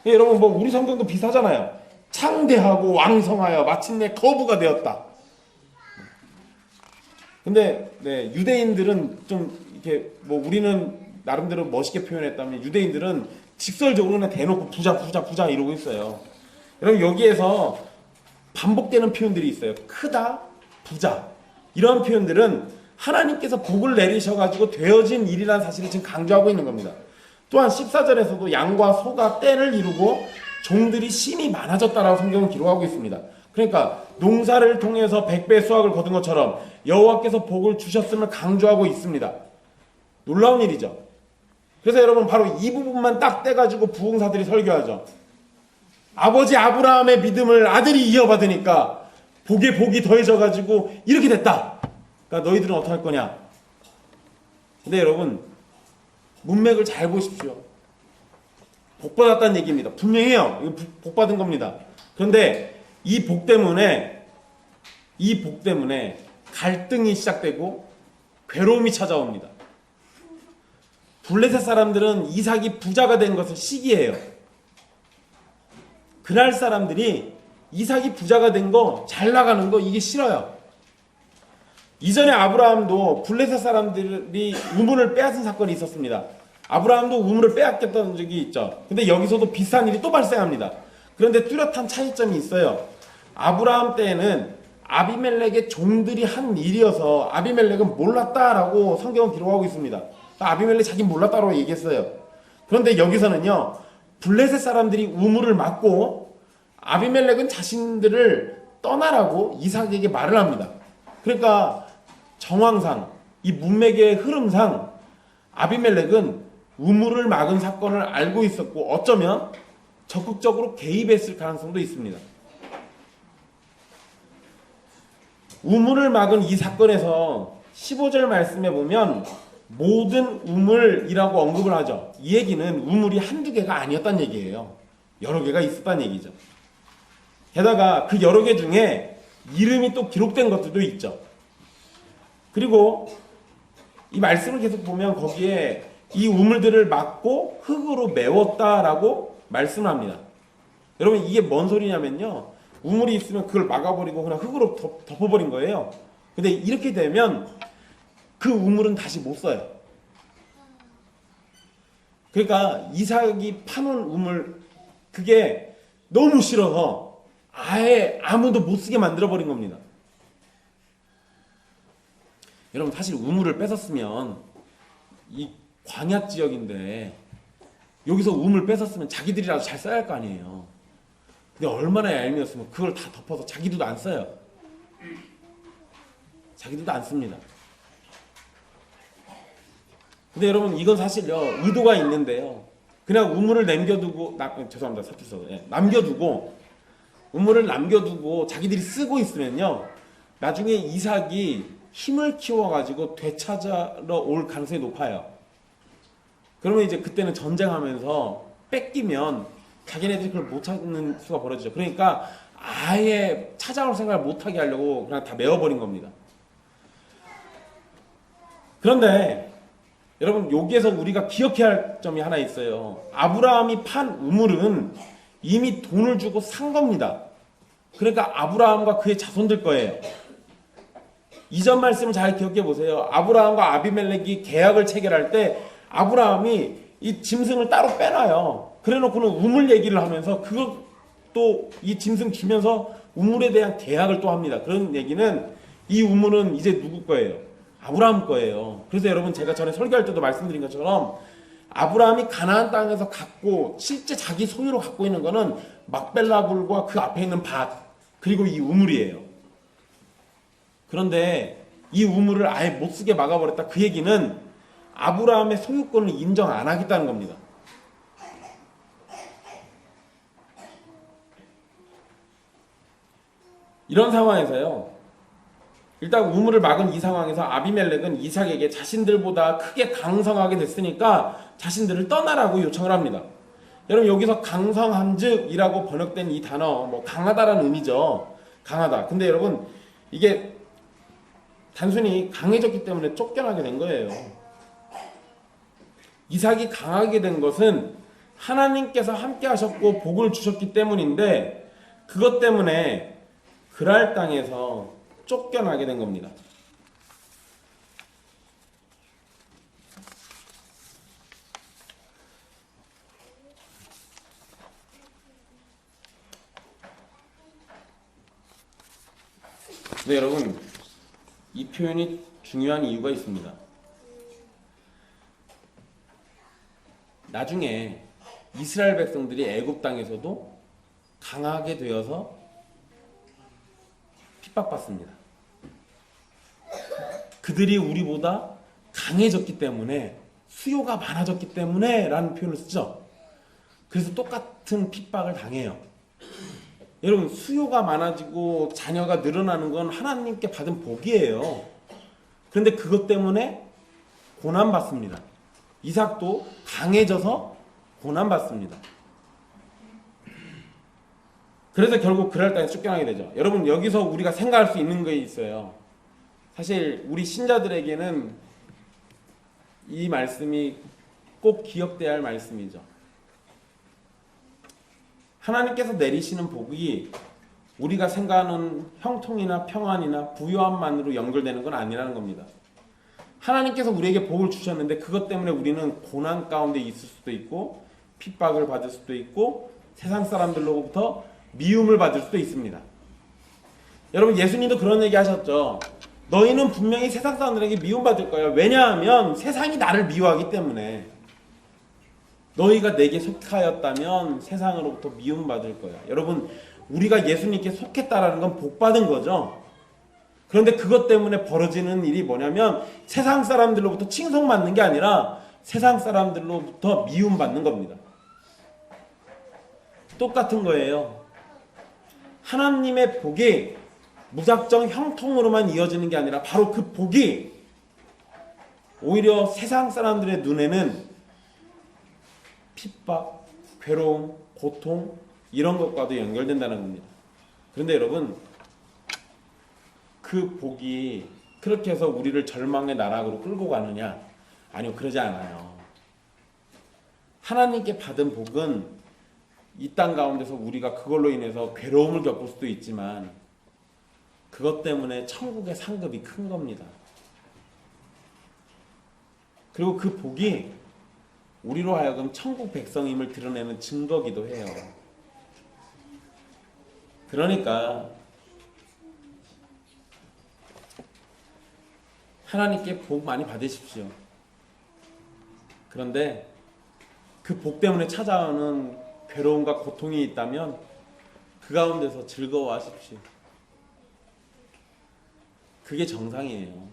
여러분 뭐 우리 성경도 비슷하잖아요. 창대하고 왕성하여 마침내 거부가 되었다. 근데 유대인들은 좀 이렇게 뭐 우리는 나름대로 멋있게 표현했다면 유대인들은 직설적으로 그냥 대놓고 부자 이러고 있어요. 여러분 여기에서 반복되는 표현들이 있어요. 크다, 부자. 이런 표현들은 하나님께서 복을 내리셔가지고 되어진 일이라는 사실을 지금 강조하고 있는 겁니다. 또한 14절에서도 양과 소가 떼를 이루고 종들이 심히 많아졌다라고 성경은 기록하고 있습니다. 그러니까 농사를 통해서 100배 수확을 거둔 것처럼 여호와께서 복을 주셨음을 강조하고 있습니다. 놀라운 일이죠. 그래서 여러분 바로 이 부분만 딱 떼가지고 부흥사들이 설교하죠. 아버지 아브라함의 믿음을 아들이 이어받으니까 복에 복이 더해져가지고 이렇게 됐다. 그러니까 너희들은 어떡할 거냐. 근데 여러분 문맥을 잘 보십시오. 복받았다는 얘기입니다. 분명해요. 이거 복받은 겁니다. 그런데 이 복 때문에 갈등이 시작되고 괴로움이 찾아옵니다. 블레셋 사람들은 이삭이 부자가 된 것을 시기해요. 그날 사람들이 이삭이 부자가 된 거, 잘 나가는 거 이게 싫어요. 이전에 아브라함도 블레셋 사람들이 우물을 빼앗은 사건이 있었습니다. 아브라함도 우물을 빼앗겼던 적이 있죠. 근데 여기서도 비슷한 일이 또 발생합니다. 그런데 뚜렷한 차이점이 있어요. 아브라함 때에는 아비멜렉의 종들이 한 일이어서 아비멜렉은 몰랐다라고 성경은 기록하고 있습니다. 아비멜렉이 자기는 몰랐다고 얘기했어요. 그런데 여기서는요, 블레셋 사람들이 우물을 막고 아비멜렉은 자신들을 떠나라고 이삭에게 말을 합니다. 그러니까 정황상, 이 문맥의 흐름상 아비멜렉은 우물을 막은 사건을 알고 있었고 어쩌면 적극적으로 개입했을 가능성도 있습니다. 우물을 막은 이 사건에서 15절 말씀에 보면 모든 우물이라고 언급을 하죠. 이 얘기는 우물이 한두 개가 아니었단 얘기예요. 여러 개가 있었단 얘기죠. 게다가 그 여러 개 중에 이름이 또 기록된 것들도 있죠. 그리고 이 말씀을 계속 보면 거기에 이 우물들을 막고 흙으로 메웠다라고 말씀을 합니다. 여러분 이게 뭔 소리냐면요. 우물이 있으면 그걸 막아버리고 그냥 흙으로 덮어버린 거예요. 근데 이렇게 되면 그 우물은 다시 못 써요. 그러니까 이삭이 파놓은 우물 그게 너무 싫어서 아예 아무도 못 쓰게 만들어버린 겁니다. 여러분 사실 우물을 뺏었으면 이 광야 지역인데 여기서 우물 뺏었으면 자기들이라도 잘 써야 할 거 아니에요. 근데 얼마나 얄미웠으면 그걸 다 덮어서 자기들도 안 써요. 자기들도 안 씁니다. 근데 여러분 이건 사실요 의도가 있는데요. 그냥 우물을 남겨두고 죄송합니다 사투리 써서 남겨두고 우물을 남겨두고 자기들이 쓰고 있으면요 나중에 이삭이 힘을 키워가지고 되찾으러 올 가능성이 높아요. 그러면 이제 그때는 전쟁하면서 뺏기면 자기네들이 그걸 못 찾는 수가 벌어지죠. 그러니까 아예 찾아올 생각을 못하게 하려고 그냥 다 메워버린 겁니다. 그런데 여러분 여기에서 우리가 기억해야 할 점이 하나 있어요. 아브라함이 판 우물은 이미 돈을 주고 산 겁니다. 그러니까 아브라함과 그의 자손들 거예요. 이전 말씀을 잘 기억해 보세요. 아브라함과 아비멜렉이 계약을 체결할 때 아브라함이 이 짐승을 따로 빼놔요. 그래놓고는 우물 얘기를 하면서 그것도 이 짐승 주면서 우물에 대한 계약을 또 합니다. 그런 얘기는 이 우물은 이제 누구 거예요? 아브라함 거예요. 그래서 여러분 제가 전에 설교할 때도 말씀드린 것처럼 아브라함이 가나안 땅에서 갖고 실제 자기 소유로 갖고 있는 거는 막벨라 굴과 그 앞에 있는 밭 그리고 이 우물이에요. 그런데 이 우물을 아예 못 쓰게 막아버렸다. 그 얘기는 아브라함의 소유권을 인정 안 하겠다는 겁니다. 이런 상황에서요. 일단 우물을 막은 이 상황에서 아비멜렉은 이삭에게 자신들보다 크게 강성하게 됐으니까 자신들을 떠나라고 요청을 합니다. 여러분 여기서 강성한즉이라고 번역된 이 단어 뭐 강하다라는 의미죠. 강하다. 근데 여러분 이게 단순히 강해졌기 때문에 쫓겨나게 된 거예요. 이삭이 강하게 된 것은 하나님께서 함께 하셨고 복을 주셨기 때문인데 그것 때문에 그랄 땅에서 쫓겨나게 된 겁니다. 근데 여러분 이 표현이 중요한 이유가 있습니다. 나중에 이스라엘 백성들이 애굽 땅에서도 강하게 되어서 핍박받습니다. 그들이 우리보다 강해졌기 때문에, 수요가 많아졌기 때문에 라는 표현을 쓰죠. 그래서 똑같은 핍박을 당해요. 여러분, 수요가 많아지고 자녀가 늘어나는 건 하나님께 받은 복이에요. 그런데 그것 때문에 고난받습니다. 이삭도 강해져서 고난받습니다. 그래서 결국 그랄 땅에 쫓겨나게 되죠. 여러분, 여기서 우리가 생각할 수 있는 게 있어요. 사실 우리 신자들에게는 이 말씀이 꼭 기억돼야 할 말씀이죠. 하나님께서 내리시는 복이 우리가 생각하는 형통이나 평안이나 부유함만으로 연결되는 건 아니라는 겁니다. 하나님께서 우리에게 복을 주셨는데 그것 때문에 우리는 고난 가운데 있을 수도 있고, 핍박을 받을 수도 있고, 세상 사람들로부터 미움을 받을 수도 있습니다. 여러분, 예수님도 그런 얘기 하셨죠. 너희는 분명히 세상 사람들에게 미움받을 거야. 왜냐하면 세상이 나를 미워하기 때문에. 너희가 내게 속하였다면 세상으로부터 미움받을 거야. 여러분, 우리가 예수님께 속했다라는 건 복받은 거죠. 그런데 그것 때문에 벌어지는 일이 뭐냐면 세상 사람들로부터 칭송받는 게 아니라 세상 사람들로부터 미움받는 겁니다. 똑같은 거예요. 하나님의 복이 무작정 형통으로만 이어지는 게 아니라 바로 그 복이 오히려 세상 사람들의 눈에는 핍박, 괴로움, 고통 이런 것과도 연결된다는 겁니다. 그런데 여러분, 그 복이 그렇게 해서 우리를 절망의 나락으로 끌고 가느냐? 아니요, 그러지 않아요. 하나님께 받은 복은 이 땅 가운데서 우리가 그걸로 인해서 괴로움을 겪을 수도 있지만 그것 때문에 천국의 상급이 큰 겁니다. 그리고 그 복이 우리로 하여금 천국 백성임을 드러내는 증거기도 해요. 그러니까 하나님께 복 많이 받으십시오. 그런데 그 복 때문에 찾아오는 괴로움과 고통이 있다면 그 가운데서 즐거워하십시오. 그게 정상이에요.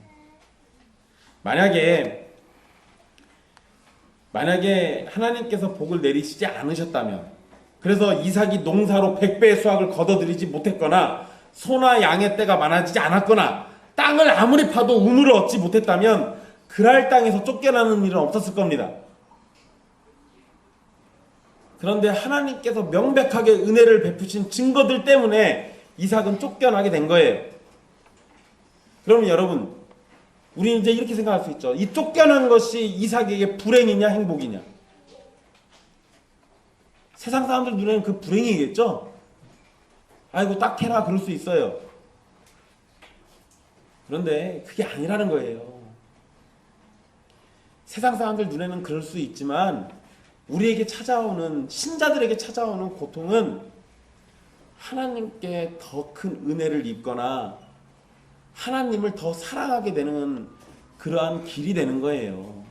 만약에 하나님께서 복을 내리시지 않으셨다면, 그래서 이삭이 농사로 100배의 수확을 거둬들이지 못했거나 소나 양의 떼가 많아지지 않았거나 땅을 아무리 파도 우물을 얻지 못했다면 그랄 땅에서 쫓겨나는 일은 없었을 겁니다. 그런데 하나님께서 명백하게 은혜를 베푸신 증거들 때문에 이삭은 쫓겨나게 된 거예요. 그러면 여러분, 우리는 이제 이렇게 생각할 수 있죠. 이 쫓겨난 것이 이삭에게 불행이냐 행복이냐? 세상 사람들 눈에는 그 불행이겠죠? 아이고 딱해라 그럴 수 있어요. 그런데 그게 아니라는 거예요. 세상 사람들 눈에는 그럴 수 있지만 우리에게 찾아오는, 신자들에게 찾아오는 고통은 하나님께 더 큰 은혜를 입거나 하나님을 더 사랑하게 되는 그러한 길이 되는 거예요.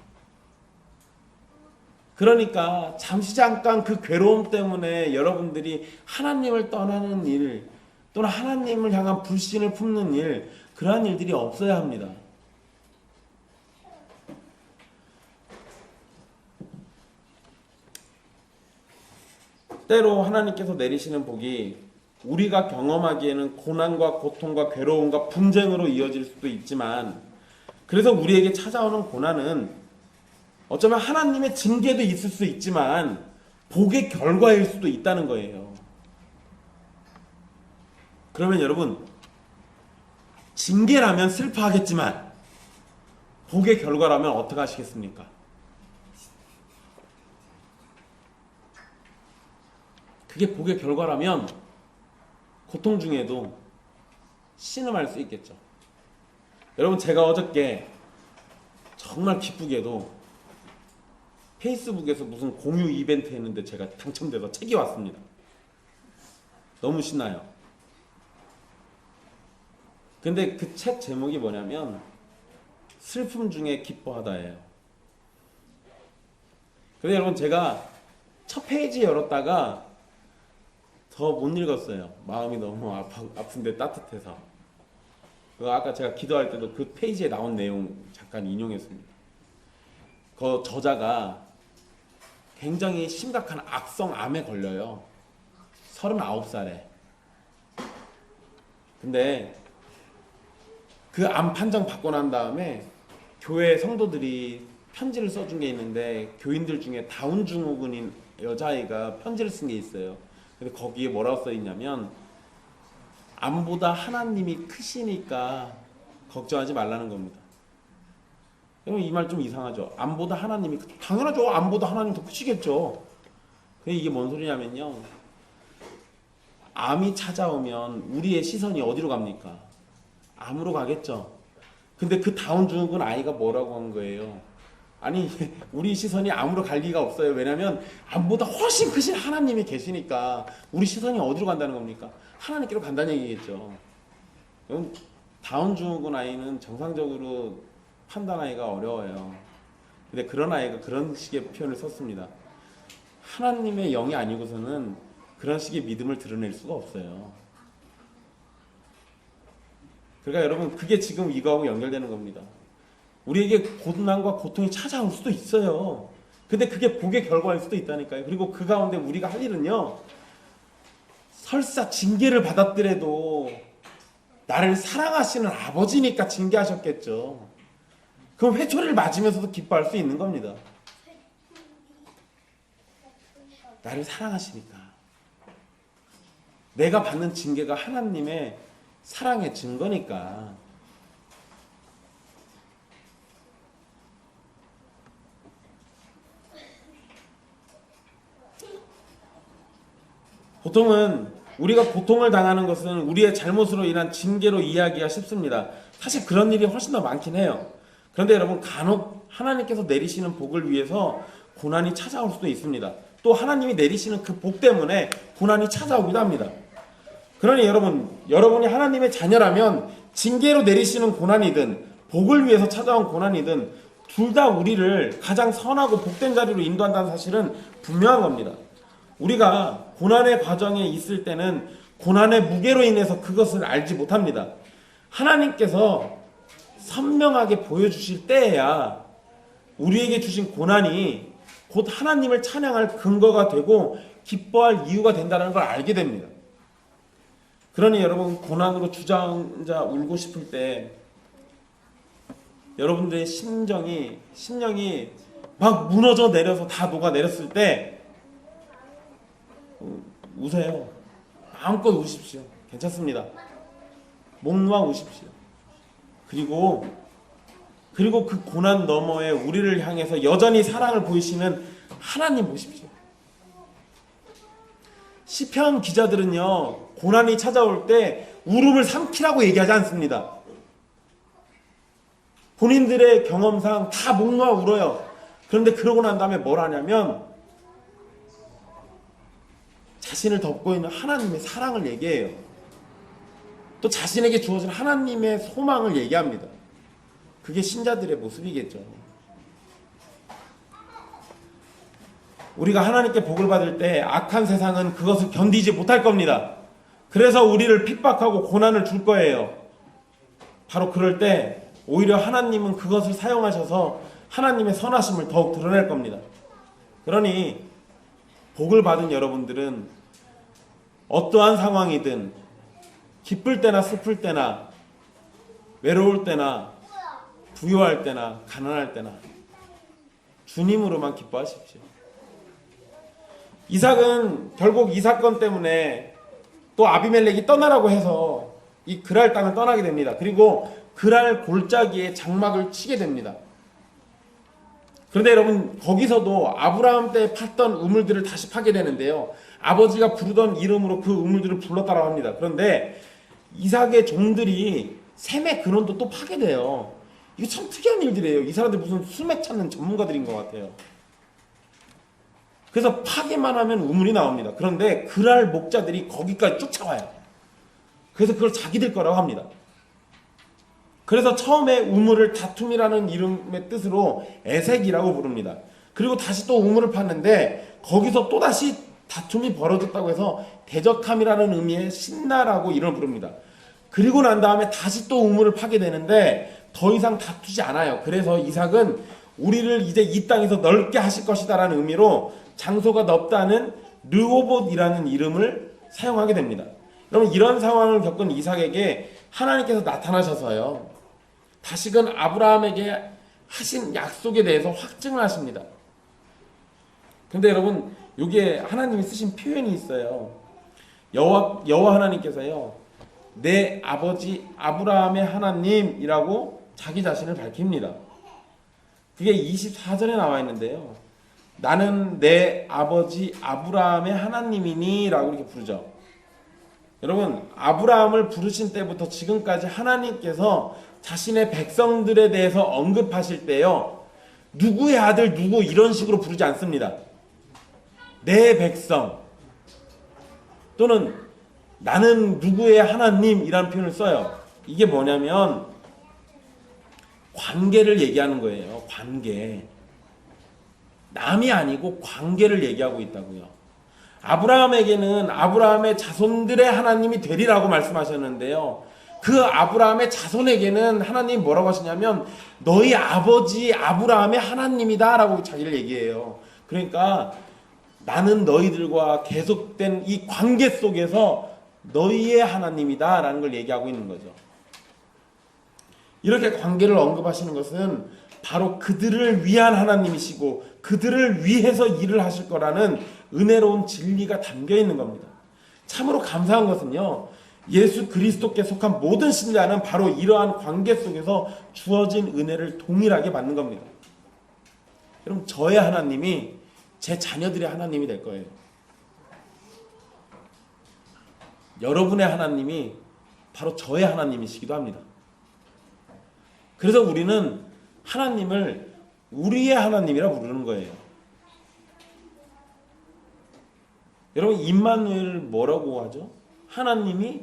그러니까 잠시 잠깐 그 괴로움 때문에 여러분들이 하나님을 떠나는 일, 또는 하나님을 향한 불신을 품는 일, 그러한 일들이 없어야 합니다. 때로 하나님께서 내리시는 복이 우리가 경험하기에는 고난과 고통과 괴로움과 분쟁으로 이어질 수도 있지만, 그래서 우리에게 찾아오는 고난은 어쩌면 하나님의 징계도 있을 수 있지만 복의 결과일 수도 있다는 거예요. 그러면 여러분, 징계라면 슬퍼하겠지만 복의 결과라면 어떻게 하시겠습니까? 그게 복의 결과라면 고통 중에도 신음할 수 있겠죠. 여러분, 제가 어저께 정말 기쁘게도 페이스북에서 무슨 공유 이벤트 했는데 제가 당첨돼서 책이 왔습니다. 너무 신나요. 근데 그 책 제목이 뭐냐면 슬픔 중에 기뻐하다예요. 근데 여러분 제가 첫 페이지 열었다가 더 못 읽었어요. 마음이 너무 아픈데 따뜻해서. 아까 제가 기도할 때도 그 페이지에 나온 내용 잠깐 인용했습니다. 그 저자가 굉장히 심각한 악성암에 걸려요. 39살에. 근데 그 암 판정 받고 난 다음에 교회 성도들이 편지를 써준 게 있는데 교인들 중에 다운 증후군인 여자아이가 편지를 쓴 게 있어요. 근데 거기에 뭐라고 써 있냐면 암보다 하나님이 크시니까 걱정하지 말라는 겁니다. 그러면 이 말 좀 이상하죠. 암보다 하나님이 당연하죠. 암보다 하나님 더 크시겠죠. 근데 이게 뭔 소리냐면요. 암이 찾아오면 우리의 시선이 어디로 갑니까? 암으로 가겠죠. 근데 그 다운 증후군 아이가 뭐라고 한 거예요? 아니 우리 시선이 암으로 갈 리가 없어요. 왜냐하면 암보다 훨씬 크신 하나님이 계시니까 우리 시선이 어디로 간다는 겁니까? 하나님께로 간다는 얘기겠죠. 다운 증후군 아이는 정상적으로 판단하기가 어려워요. 근데 그런 아이가 그런 식의 표현을 썼습니다. 하나님의 영이 아니고서는 그런 식의 믿음을 드러낼 수가 없어요. 그러니까 여러분 그게 지금 이거하고 연결되는 겁니다. 우리에게 고난과 고통이 찾아올 수도 있어요. 근데 그게 복의 결과일 수도 있다니까요. 그리고 그 가운데 우리가 할 일은요. 설사 징계를 받았더라도 나를 사랑하시는 아버지니까 징계하셨겠죠. 그럼 회초리를 맞으면서도 기뻐할 수 있는 겁니다. 나를 사랑하시니까. 내가 받는 징계가 하나님의 사랑의 증거니까. 보통은 우리가 고통을 당하는 것은 우리의 잘못으로 인한 징계로 이해하기가 쉽습니다. 사실 그런 일이 훨씬 더 많긴 해요. 그런데 여러분 간혹 하나님께서 내리시는 복을 위해서 고난이 찾아올 수도 있습니다. 또 하나님이 내리시는 그 복 때문에 고난이 찾아오기도 합니다. 그러니 여러분이 하나님의 자녀라면 징계로 내리시는 고난이든 복을 위해서 찾아온 고난이든 둘 다 우리를 가장 선하고 복된 자리로 인도한다는 사실은 분명한 겁니다. 우리가 고난의 과정에 있을 때는 고난의 무게로 인해서 그것을 알지 못합니다. 하나님께서 선명하게 보여주실 때에야 우리에게 주신 고난이 곧 하나님을 찬양할 근거가 되고 기뻐할 이유가 된다는 걸 알게 됩니다. 그러니 여러분 고난으로 주저앉아 울고 싶을 때 여러분들의 심령이 막 무너져 내려서 다 녹아 내렸을 때 우세요. 마음껏 우십시오. 괜찮습니다. 목 놓아 우십시오. 그리고 그 고난 너머에 우리를 향해서 여전히 사랑을 보이시는 하나님 보십시오. 시편 기자들은요 고난이 찾아올 때 울음을 삼키라고 얘기하지 않습니다. 본인들의 경험상 다 목 놓아 울어요. 그런데 그러고 난 다음에 뭘 하냐면 자신을 덮고 있는 하나님의 사랑을 얘기해요. 또 자신에게 주어진 하나님의 소망을 얘기합니다. 그게 신자들의 모습이겠죠. 우리가 하나님께 복을 받을 때 악한 세상은 그것을 견디지 못할 겁니다. 그래서 우리를 핍박하고 고난을 줄 거예요. 바로 그럴 때 오히려 하나님은 그것을 사용하셔서 하나님의 선하심을 더욱 드러낼 겁니다. 그러니 복을 받은 여러분들은 어떠한 상황이든 기쁠 때나 슬플 때나 외로울 때나 부유할 때나 가난할 때나 주님으로만 기뻐하십시오. 이삭은 결국 이 사건 때문에 또 아비멜렉이 떠나라고 해서 이 그랄 땅을 떠나게 됩니다. 그리고 그랄 골짜기에 장막을 치게 됩니다. 그런데 여러분 거기서도 아브라함 때 팠던 우물들을 다시 파게 되는데요. 아버지가 부르던 이름으로 그 우물들을 불렀다고 합니다. 그런데 이삭의 종들이 샘의 근원도 또 파게 돼요. 이거 참 특이한 일들이에요. 이 사람들 무슨 수맥 찾는 전문가들인 것 같아요. 그래서 파기만 하면 우물이 나옵니다. 그런데 그랄 목자들이 거기까지 쫓아와요. 그래서 그걸 자기들 거라고 합니다. 그래서 처음에 우물을 다툼이라는 이름의 뜻으로 에색이라고 부릅니다. 그리고 다시 또 우물을 팠는데 거기서 또다시 다툼이 벌어졌다고 해서 대적함이라는 의미의 신나라고 이름을 부릅니다. 그리고 난 다음에 다시 또 우물을 파게 되는데 더 이상 다투지 않아요. 그래서 이삭은 우리를 이제 이 땅에서 넓게 하실 것이다라는 의미로 장소가 넓다는 르호봇이라는 이름을 사용하게 됩니다. 여러분, 이런 상황을 겪은 이삭에게 하나님께서 나타나셔서요, 다시금 아브라함에게 하신 약속에 대해서 확증을 하십니다. 근데 여러분, 여기에 하나님이 쓰신 표현이 있어요. 여호와 하나님께서요, 내 아버지 아브라함의 하나님이라고 자기 자신을 밝힙니다. 그게 24절에 나와 있는데요, 나는 내 아버지 아브라함의 하나님이니 라고 이렇게 부르죠. 여러분, 아브라함을 부르신 때부터 지금까지 하나님께서 자신의 백성들에 대해서 언급하실 때요, 누구의 아들 누구 이런 식으로 부르지 않습니다. 내 백성 또는 나는 누구의 하나님이라는 표현을 써요. 이게 뭐냐면 관계를 얘기하는 거예요. 관계. 남이 아니고 관계를 얘기하고 있다고요. 아브라함에게는 아브라함의 자손들의 하나님이 되리라고 말씀하셨는데요, 그 아브라함의 자손에게는 하나님이 뭐라고 하시냐면 너희 아버지 아브라함의 하나님이다 라고 자기를 얘기해요. 그러니까 나는 너희들과 계속된 이 관계 속에서 너희의 하나님이다 라는 걸 얘기하고 있는 거죠. 이렇게 관계를 언급하시는 것은 바로 그들을 위한 하나님이시고 그들을 위해서 일을 하실 거라는 은혜로운 진리가 담겨 있는 겁니다. 참으로 감사한 것은요, 예수 그리스도께 속한 모든 신자는 바로 이러한 관계 속에서 주어진 은혜를 동일하게 받는 겁니다. 여러분, 저의 하나님이 제 자녀들의 하나님이 될 거예요. 여러분의 하나님이 바로 저의 하나님이시기도 합니다. 그래서 우리는 하나님을 우리의 하나님이라 부르는 거예요. 여러분, 임마누엘을 뭐라고 하죠? 하나님이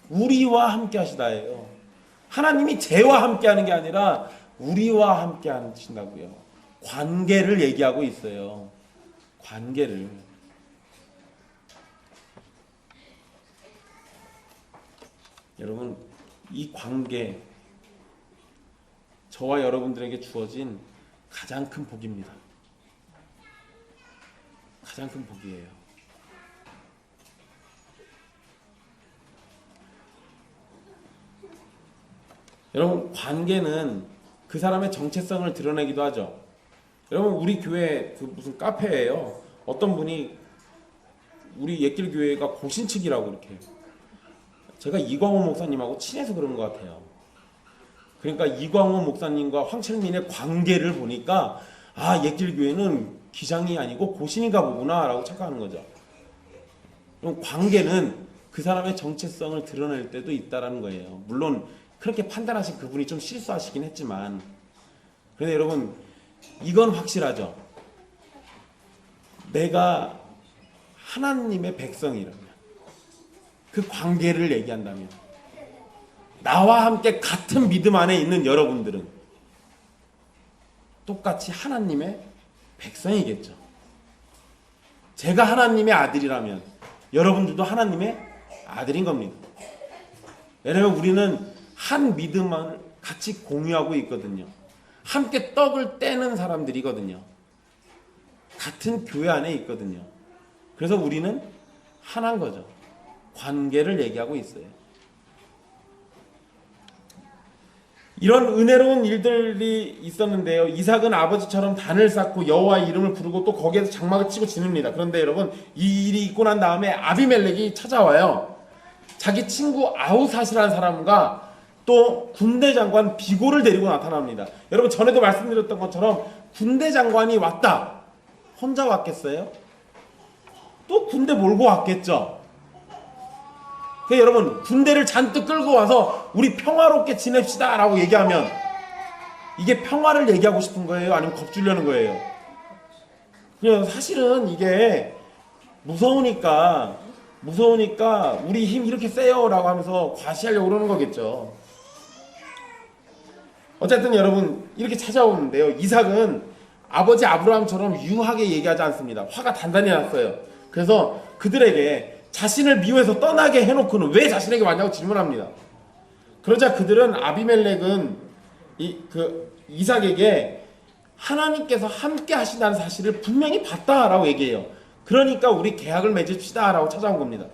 우리와 함께 하시다예요. 하나님이 쟤와 함께 하는 게 아니라 우리와 함께 하신다고요. 관계를 얘기하고 있어요. 관계를. 여러분, 이 관계, 저와 여러분들에게 주어진 가장 큰 복입니다. 가장 큰 복이에요. 여러분, 관계는 그 사람의 정체성을 드러내기도 하죠. 여러분, 우리 교회 그 무슨 카페예요. 어떤 분이 우리 옛길 교회가 고신측이라고 이렇게, 제가 이광호 목사님하고 친해서 그러는 것 같아요. 그러니까 이광호 목사님과 황철민의 관계를 보니까 아, 옛길 교회는 기장이 아니고 고신인가 보구나 라고 착각하는 거죠. 그럼 관계는 그 사람의 정체성을 드러낼 때도 있다라는 거예요. 물론 그렇게 판단하신 그분이 좀 실수하시긴 했지만, 그런데 여러분, 이건 확실하죠. 내가 하나님의 백성이라면, 그 관계를 얘기한다면, 나와 함께 같은 믿음 안에 있는 여러분들은 똑같이 하나님의 백성이겠죠. 제가 하나님의 아들이라면 여러분들도 하나님의 아들인 겁니다. 왜냐하면 우리는 한 믿음을 같이 공유하고 있거든요. 함께 떡을 떼는 사람들이거든요. 같은 교회 안에 있거든요. 그래서 우리는 하나인 거죠. 관계를 얘기하고 있어요. 이런 은혜로운 일들이 있었는데요, 이삭은 아버지처럼 단을 쌓고 여호와의 이름을 부르고 또 거기에서 장막을 치고 지냅니다. 그런데 여러분, 이 일이 있고 난 다음에 아비멜렉이 찾아와요. 자기 친구 아우삿이라는 사람과 또 군대 장관 비고를 데리고 나타납니다. 여러분, 전에도 말씀드렸던 것처럼 군대 장관이 왔다. 혼자 왔겠어요? 또 군대 몰고 왔겠죠. 그 여러분, 군대를 잔뜩 끌고 와서 우리 평화롭게 지냅시다 라고 얘기하면 이게 평화를 얘기하고 싶은 거예요? 아니면 겁주려는 거예요? 그냥 사실은 이게 무서우니까 우리 힘 이렇게 세요 라고 하면서 과시하려고 그러는 거겠죠. 어쨌든 여러분, 이렇게 찾아오는데요, 이삭은 아버지 아브라함처럼 유하게 얘기하지 않습니다. 화가 단단히 났어요. 그래서 그들에게 자신을 미워해서 떠나게 해놓고는 왜 자신에게 왔냐고 질문합니다. 그러자 그들은 아비멜렉은 이삭에게 하나님께서 함께 하신다는 사실을 분명히 봤다라고 얘기해요. 그러니까 우리 계약을 맺읍시다 라고 찾아온 겁니다.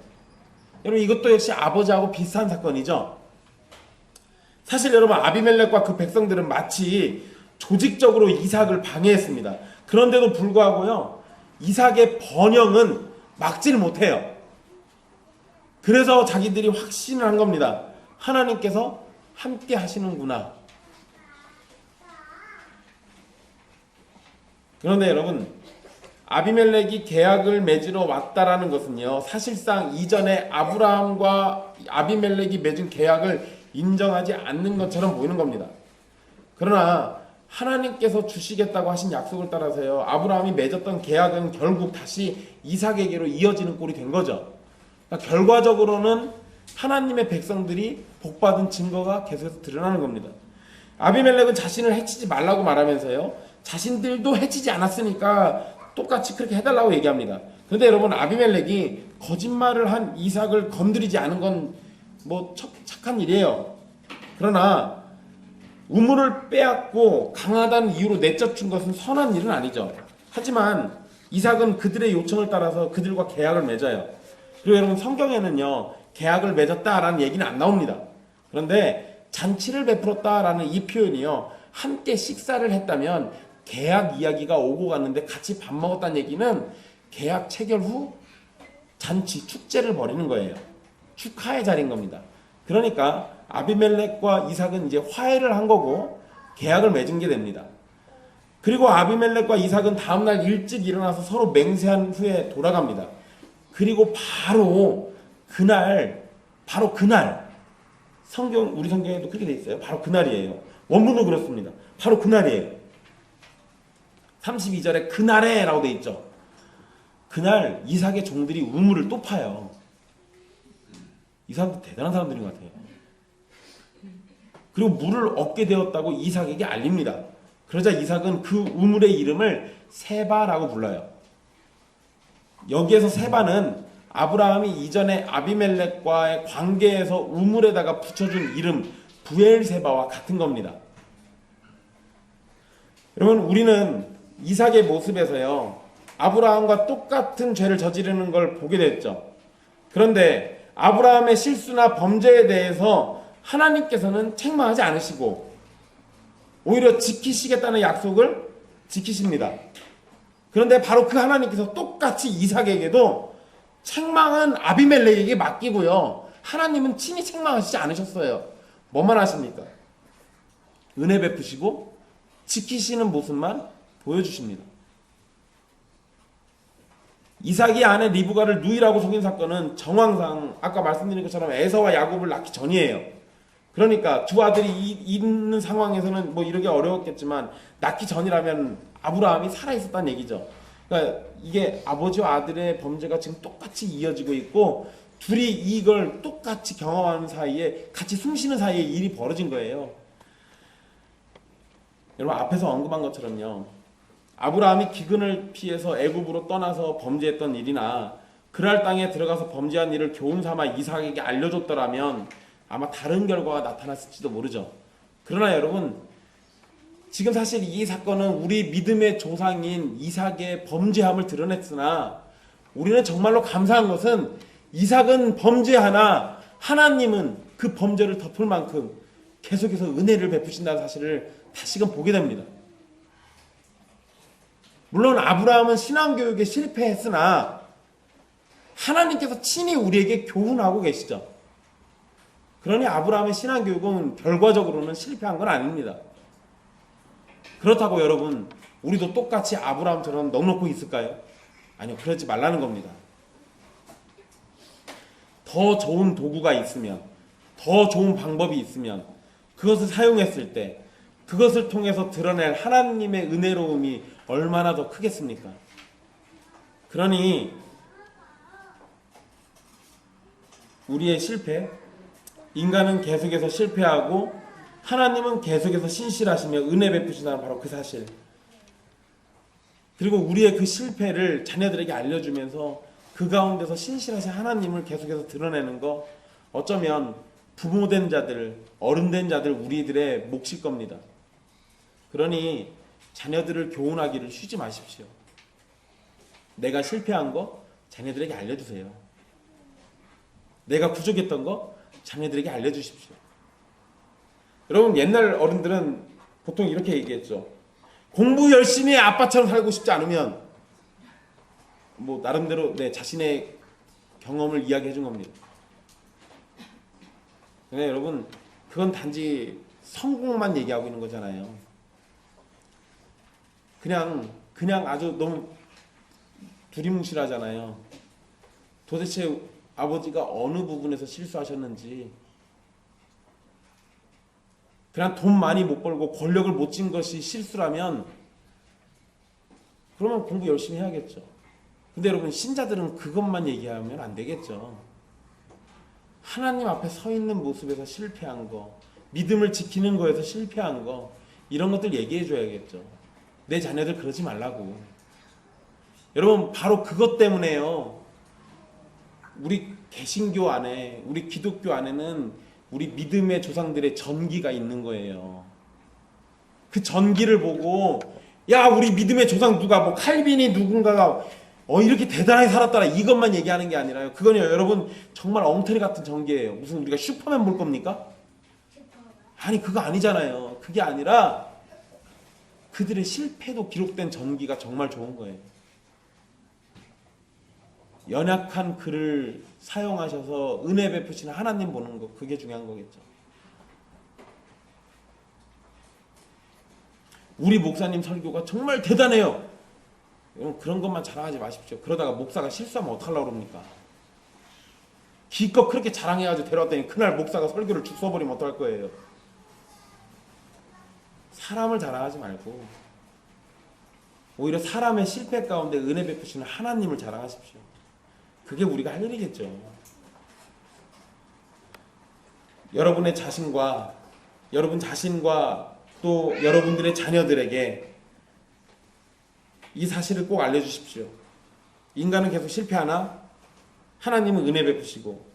여러분, 이것도 역시 아버지하고 비슷한 사건이죠. 사실 여러분, 아비멜렉과 그 백성들은 마치 조직적으로 이삭을 방해했습니다. 그런데도 불구하고요, 이삭의 번영은 막지를 못해요. 그래서 자기들이 확신을 한 겁니다. 하나님께서 함께 하시는구나. 그런데 여러분, 아비멜렉이 계약을 맺으러 왔다라는 것은요, 사실상 이전에 아브라함과 아비멜렉이 맺은 계약을 인정하지 않는 것처럼 보이는 겁니다. 그러나 하나님께서 주시겠다고 하신 약속을 따라서요, 아브라함이 맺었던 계약은 결국 다시 이삭에게로 이어지는 꼴이 된 거죠. 그러니까 결과적으로는 하나님의 백성들이 복받은 증거가 계속해서 드러나는 겁니다. 아비멜렉은 자신을 해치지 말라고 말하면서요, 자신들도 해치지 않았으니까 똑같이 그렇게 해달라고 얘기합니다. 그런데 여러분, 아비멜렉이 거짓말을 한 이삭을 건드리지 않은 건 뭐 착한 일이에요. 그러나 우물을 빼앗고 강하다는 이유로 내쫓은 것은 선한 일은 아니죠. 하지만 이삭은 그들의 요청을 따라서 그들과 계약을 맺어요. 그리고 여러분, 성경에는요, 계약을 맺었다라는 얘기는 안 나옵니다. 그런데 잔치를 베풀었다라는 이 표현이요, 함께 식사를 했다면 계약 이야기가 오고 갔는데 같이 밥 먹었다는 얘기는 계약 체결 후 잔치, 축제를 벌이는 거예요. 축하의 자리인 겁니다. 그러니까 아비멜렉과 이삭은 이제 화해를 한 거고 계약을 맺은 게 됩니다. 그리고 아비멜렉과 이삭은 다음날 일찍 일어나서 서로 맹세한 후에 돌아갑니다. 그리고 바로 그날 우리 성경에도 그렇게 돼 있어요. 바로 그날이에요. 원문은 그렇습니다. 바로 그날이에요. 32절에 그날에 라고 돼 있죠. 그날 이삭의 종들이 우물을 또 파요. 이 사람들 대단한 사람들인 것 같아요. 그리고 물을 얻게 되었다고 이삭에게 알립니다. 그러자 이삭은 그 우물의 이름을 세바라고 불러요. 여기에서 세바는 아브라함이 이전에 아비멜렉과의 관계에서 우물에다가 붙여준 이름 부엘세바와 같은 겁니다. 여러분, 우리는 이삭의 모습에서요, 아브라함과 똑같은 죄를 저지르는 걸 보게 됐죠. 그런데 아브라함의 실수나 범죄에 대해서 하나님께서는 책망하지 않으시고 오히려 지키시겠다는 약속을 지키십니다. 그런데 바로 그 하나님께서 똑같이 이삭에게도 책망은 아비멜렉에게 맡기고요, 하나님은 친히 책망하시지 않으셨어요. 뭐만 하십니까? 은혜 베푸시고 지키시는 모습만 보여주십니다. 이삭이 아내 리브가를 누이라고 속인 사건은 정황상 아까 말씀드린 것처럼 에서와 야곱을 낳기 전이에요. 그러니까 두 아들이 있는 상황에서는 뭐 이러기 어려웠겠지만 낳기 전이라면 아브라함이 살아있었다는 얘기죠. 그러니까 이게 아버지와 아들의 범죄가 지금 똑같이 이어지고 있고 둘이 이걸 똑같이 경험하는 사이에 같이 숨쉬는 사이에 일이 벌어진 거예요. 여러분, 앞에서 언급한 것처럼요, 아브라함이 기근을 피해서 애굽으로 떠나서 범죄했던 일이나 그랄 땅에 들어가서 범죄한 일을 교훈 삼아 이삭에게 알려줬더라면 아마 다른 결과가 나타났을지도 모르죠. 그러나 여러분, 지금 사실 이 사건은 우리 믿음의 조상인 이삭의 범죄함을 드러냈으나 우리는 정말로 감사한 것은 이삭은 범죄하나 하나님은 그 범죄를 덮을 만큼 계속해서 은혜를 베푸신다는 사실을 다시금 보게 됩니다. 물론 아브라함은 신앙교육에 실패했으나 하나님께서 친히 우리에게 교훈하고 계시죠. 그러니 아브라함의 신앙교육은 결과적으로는 실패한 건 아닙니다. 그렇다고 여러분, 우리도 똑같이 아브라함처럼 넉넉고 있을까요? 아니요, 그러지 말라는 겁니다. 더 좋은 도구가 있으면, 더 좋은 방법이 있으면 그것을 사용했을 때 그것을 통해서 드러낼 하나님의 은혜로움이 얼마나 더 크겠습니까? 그러니 우리의 실패, 인간은 계속해서 실패하고 하나님은 계속해서 신실하시며 은혜 베푸신다는 바로 그 사실, 그리고 우리의 그 실패를 자녀들에게 알려주면서 그 가운데서 신실하신 하나님을 계속해서 드러내는 거, 어쩌면 부모된 자들, 어른된 자들 우리들의 몫일 겁니다. 그러니 자녀들을 교훈하기를 쉬지 마십시오. 내가 실패한 거 자녀들에게 알려주세요. 내가 부족했던 거 자녀들에게 알려주십시오. 여러분, 옛날 어른들은 보통 이렇게 얘기했죠. 공부 열심히 해, 아빠처럼 살고 싶지 않으면, 뭐 나름대로 내 자신의 경험을 이야기해 준 겁니다. 근데 여러분, 그건 단지 성공만 얘기하고 있는 거잖아요. 그냥 아주 너무 두리뭉실하잖아요. 도대체 아버지가 어느 부분에서 실수하셨는지, 그냥 돈 많이 못 벌고 권력을 못 쥔 것이 실수라면 그러면 공부 열심히 해야겠죠. 근데 여러분, 신자들은 그것만 얘기하면 안 되겠죠. 하나님 앞에 서 있는 모습에서 실패한 거, 믿음을 지키는 거에서 실패한 거, 이런 것들 얘기해 줘야겠죠. 내 자녀들 그러지 말라고. 여러분, 바로 그것 때문에요. 우리 개신교 안에, 우리 기독교 안에는 우리 믿음의 조상들의 전기가 있는 거예요. 그 전기를 보고, 야, 우리 믿음의 조상 누가, 뭐 칼빈이 누군가가 이렇게 대단하게 살았더라, 이것만 얘기하는 게 아니라요. 그건요, 여러분, 정말 엉터리 같은 전기예요. 무슨 우리가 슈퍼맨 볼 겁니까? 아니, 그거 아니잖아요. 그게 아니라 그들의 실패도 기록된 전기가 정말 좋은 거예요. 연약한 그를 사용하셔서 은혜 베푸시는 하나님 보는 거, 그게 중요한 거겠죠. 우리 목사님 설교가 정말 대단해요. 여러분, 그런 것만 자랑하지 마십시오. 그러다가 목사가 실수하면 어떡하려고 그럽니까? 기껏 그렇게 자랑해가지고 데려왔더니 그날 목사가 설교를 죽 써버리면 어떡할 거예요? 사람을 자랑하지 말고 오히려 사람의 실패 가운데 은혜 베푸시는 하나님을 자랑하십시오. 그게 우리가 할 일이겠죠. 여러분 자신과 또 여러분들의 자녀들에게 이 사실을 꼭 알려주십시오. 인간은 계속 실패하나 하나님은 은혜 베푸시고,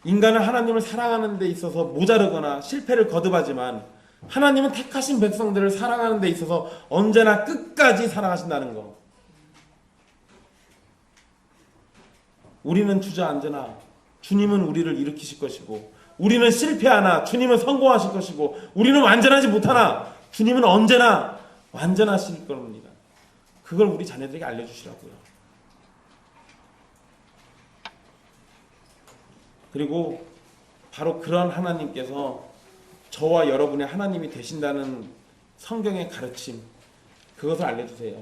인간은 하나님을 사랑하는 데 있어서 모자르거나 실패를 거듭하지만 하나님은 택하신 백성들을 사랑하는 데 있어서 언제나 끝까지 사랑하신다는 거. 우리는 주저앉으나 주님은 우리를 일으키실 것이고, 우리는 실패하나 주님은 성공하실 것이고, 우리는 완전하지 못하나 주님은 언제나 완전하실 겁니다. 그걸 우리 자녀들에게 알려주시라고요. 그리고 바로 그런 하나님께서 저와 여러분의 하나님이 되신다는 성경의 가르침, 그것을 알려주세요.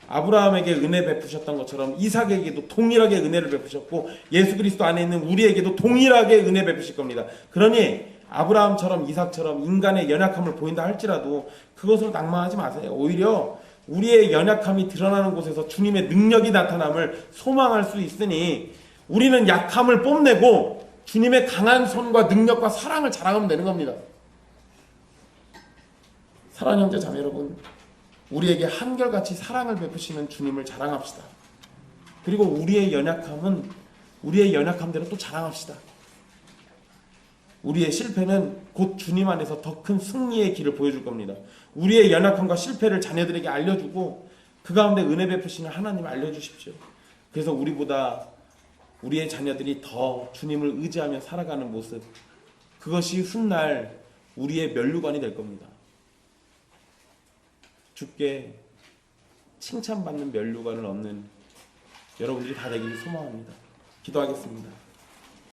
아브라함에게 은혜 베푸셨던 것처럼 이삭에게도 동일하게 은혜를 베푸셨고, 예수 그리스도 안에 있는 우리에게도 동일하게 은혜 베푸실 겁니다. 그러니 아브라함처럼 이삭처럼 인간의 연약함을 보인다 할지라도 그것으로 낭만하지 마세요. 오히려 우리의 연약함이 드러나는 곳에서 주님의 능력이 나타남을 소망할 수 있으니, 우리는 약함을 뽐내고 주님의 강한 손과 능력과 사랑을 자랑하면 되는 겁니다. 사랑하는 형제 자매 여러분, 우리에게 한결같이 사랑을 베푸시는 주님을 자랑합시다. 그리고 우리의 연약함대로 또 자랑합시다. 우리의 실패는 곧 주님 안에서 더 큰 승리의 길을 보여줄 겁니다. 우리의 연약함과 실패를 자녀들에게 알려주고 그 가운데 은혜 베푸시는 하나님을 알려주십시오. 그래서 우리의 자녀들이 더 주님을 의지하며 살아가는 모습, 그것이 훗날 우리의 면류관이 될 겁니다. 주께 칭찬받는 면류관을 얻는 여러분들이 다 되기를 소망합니다. 기도하겠습니다.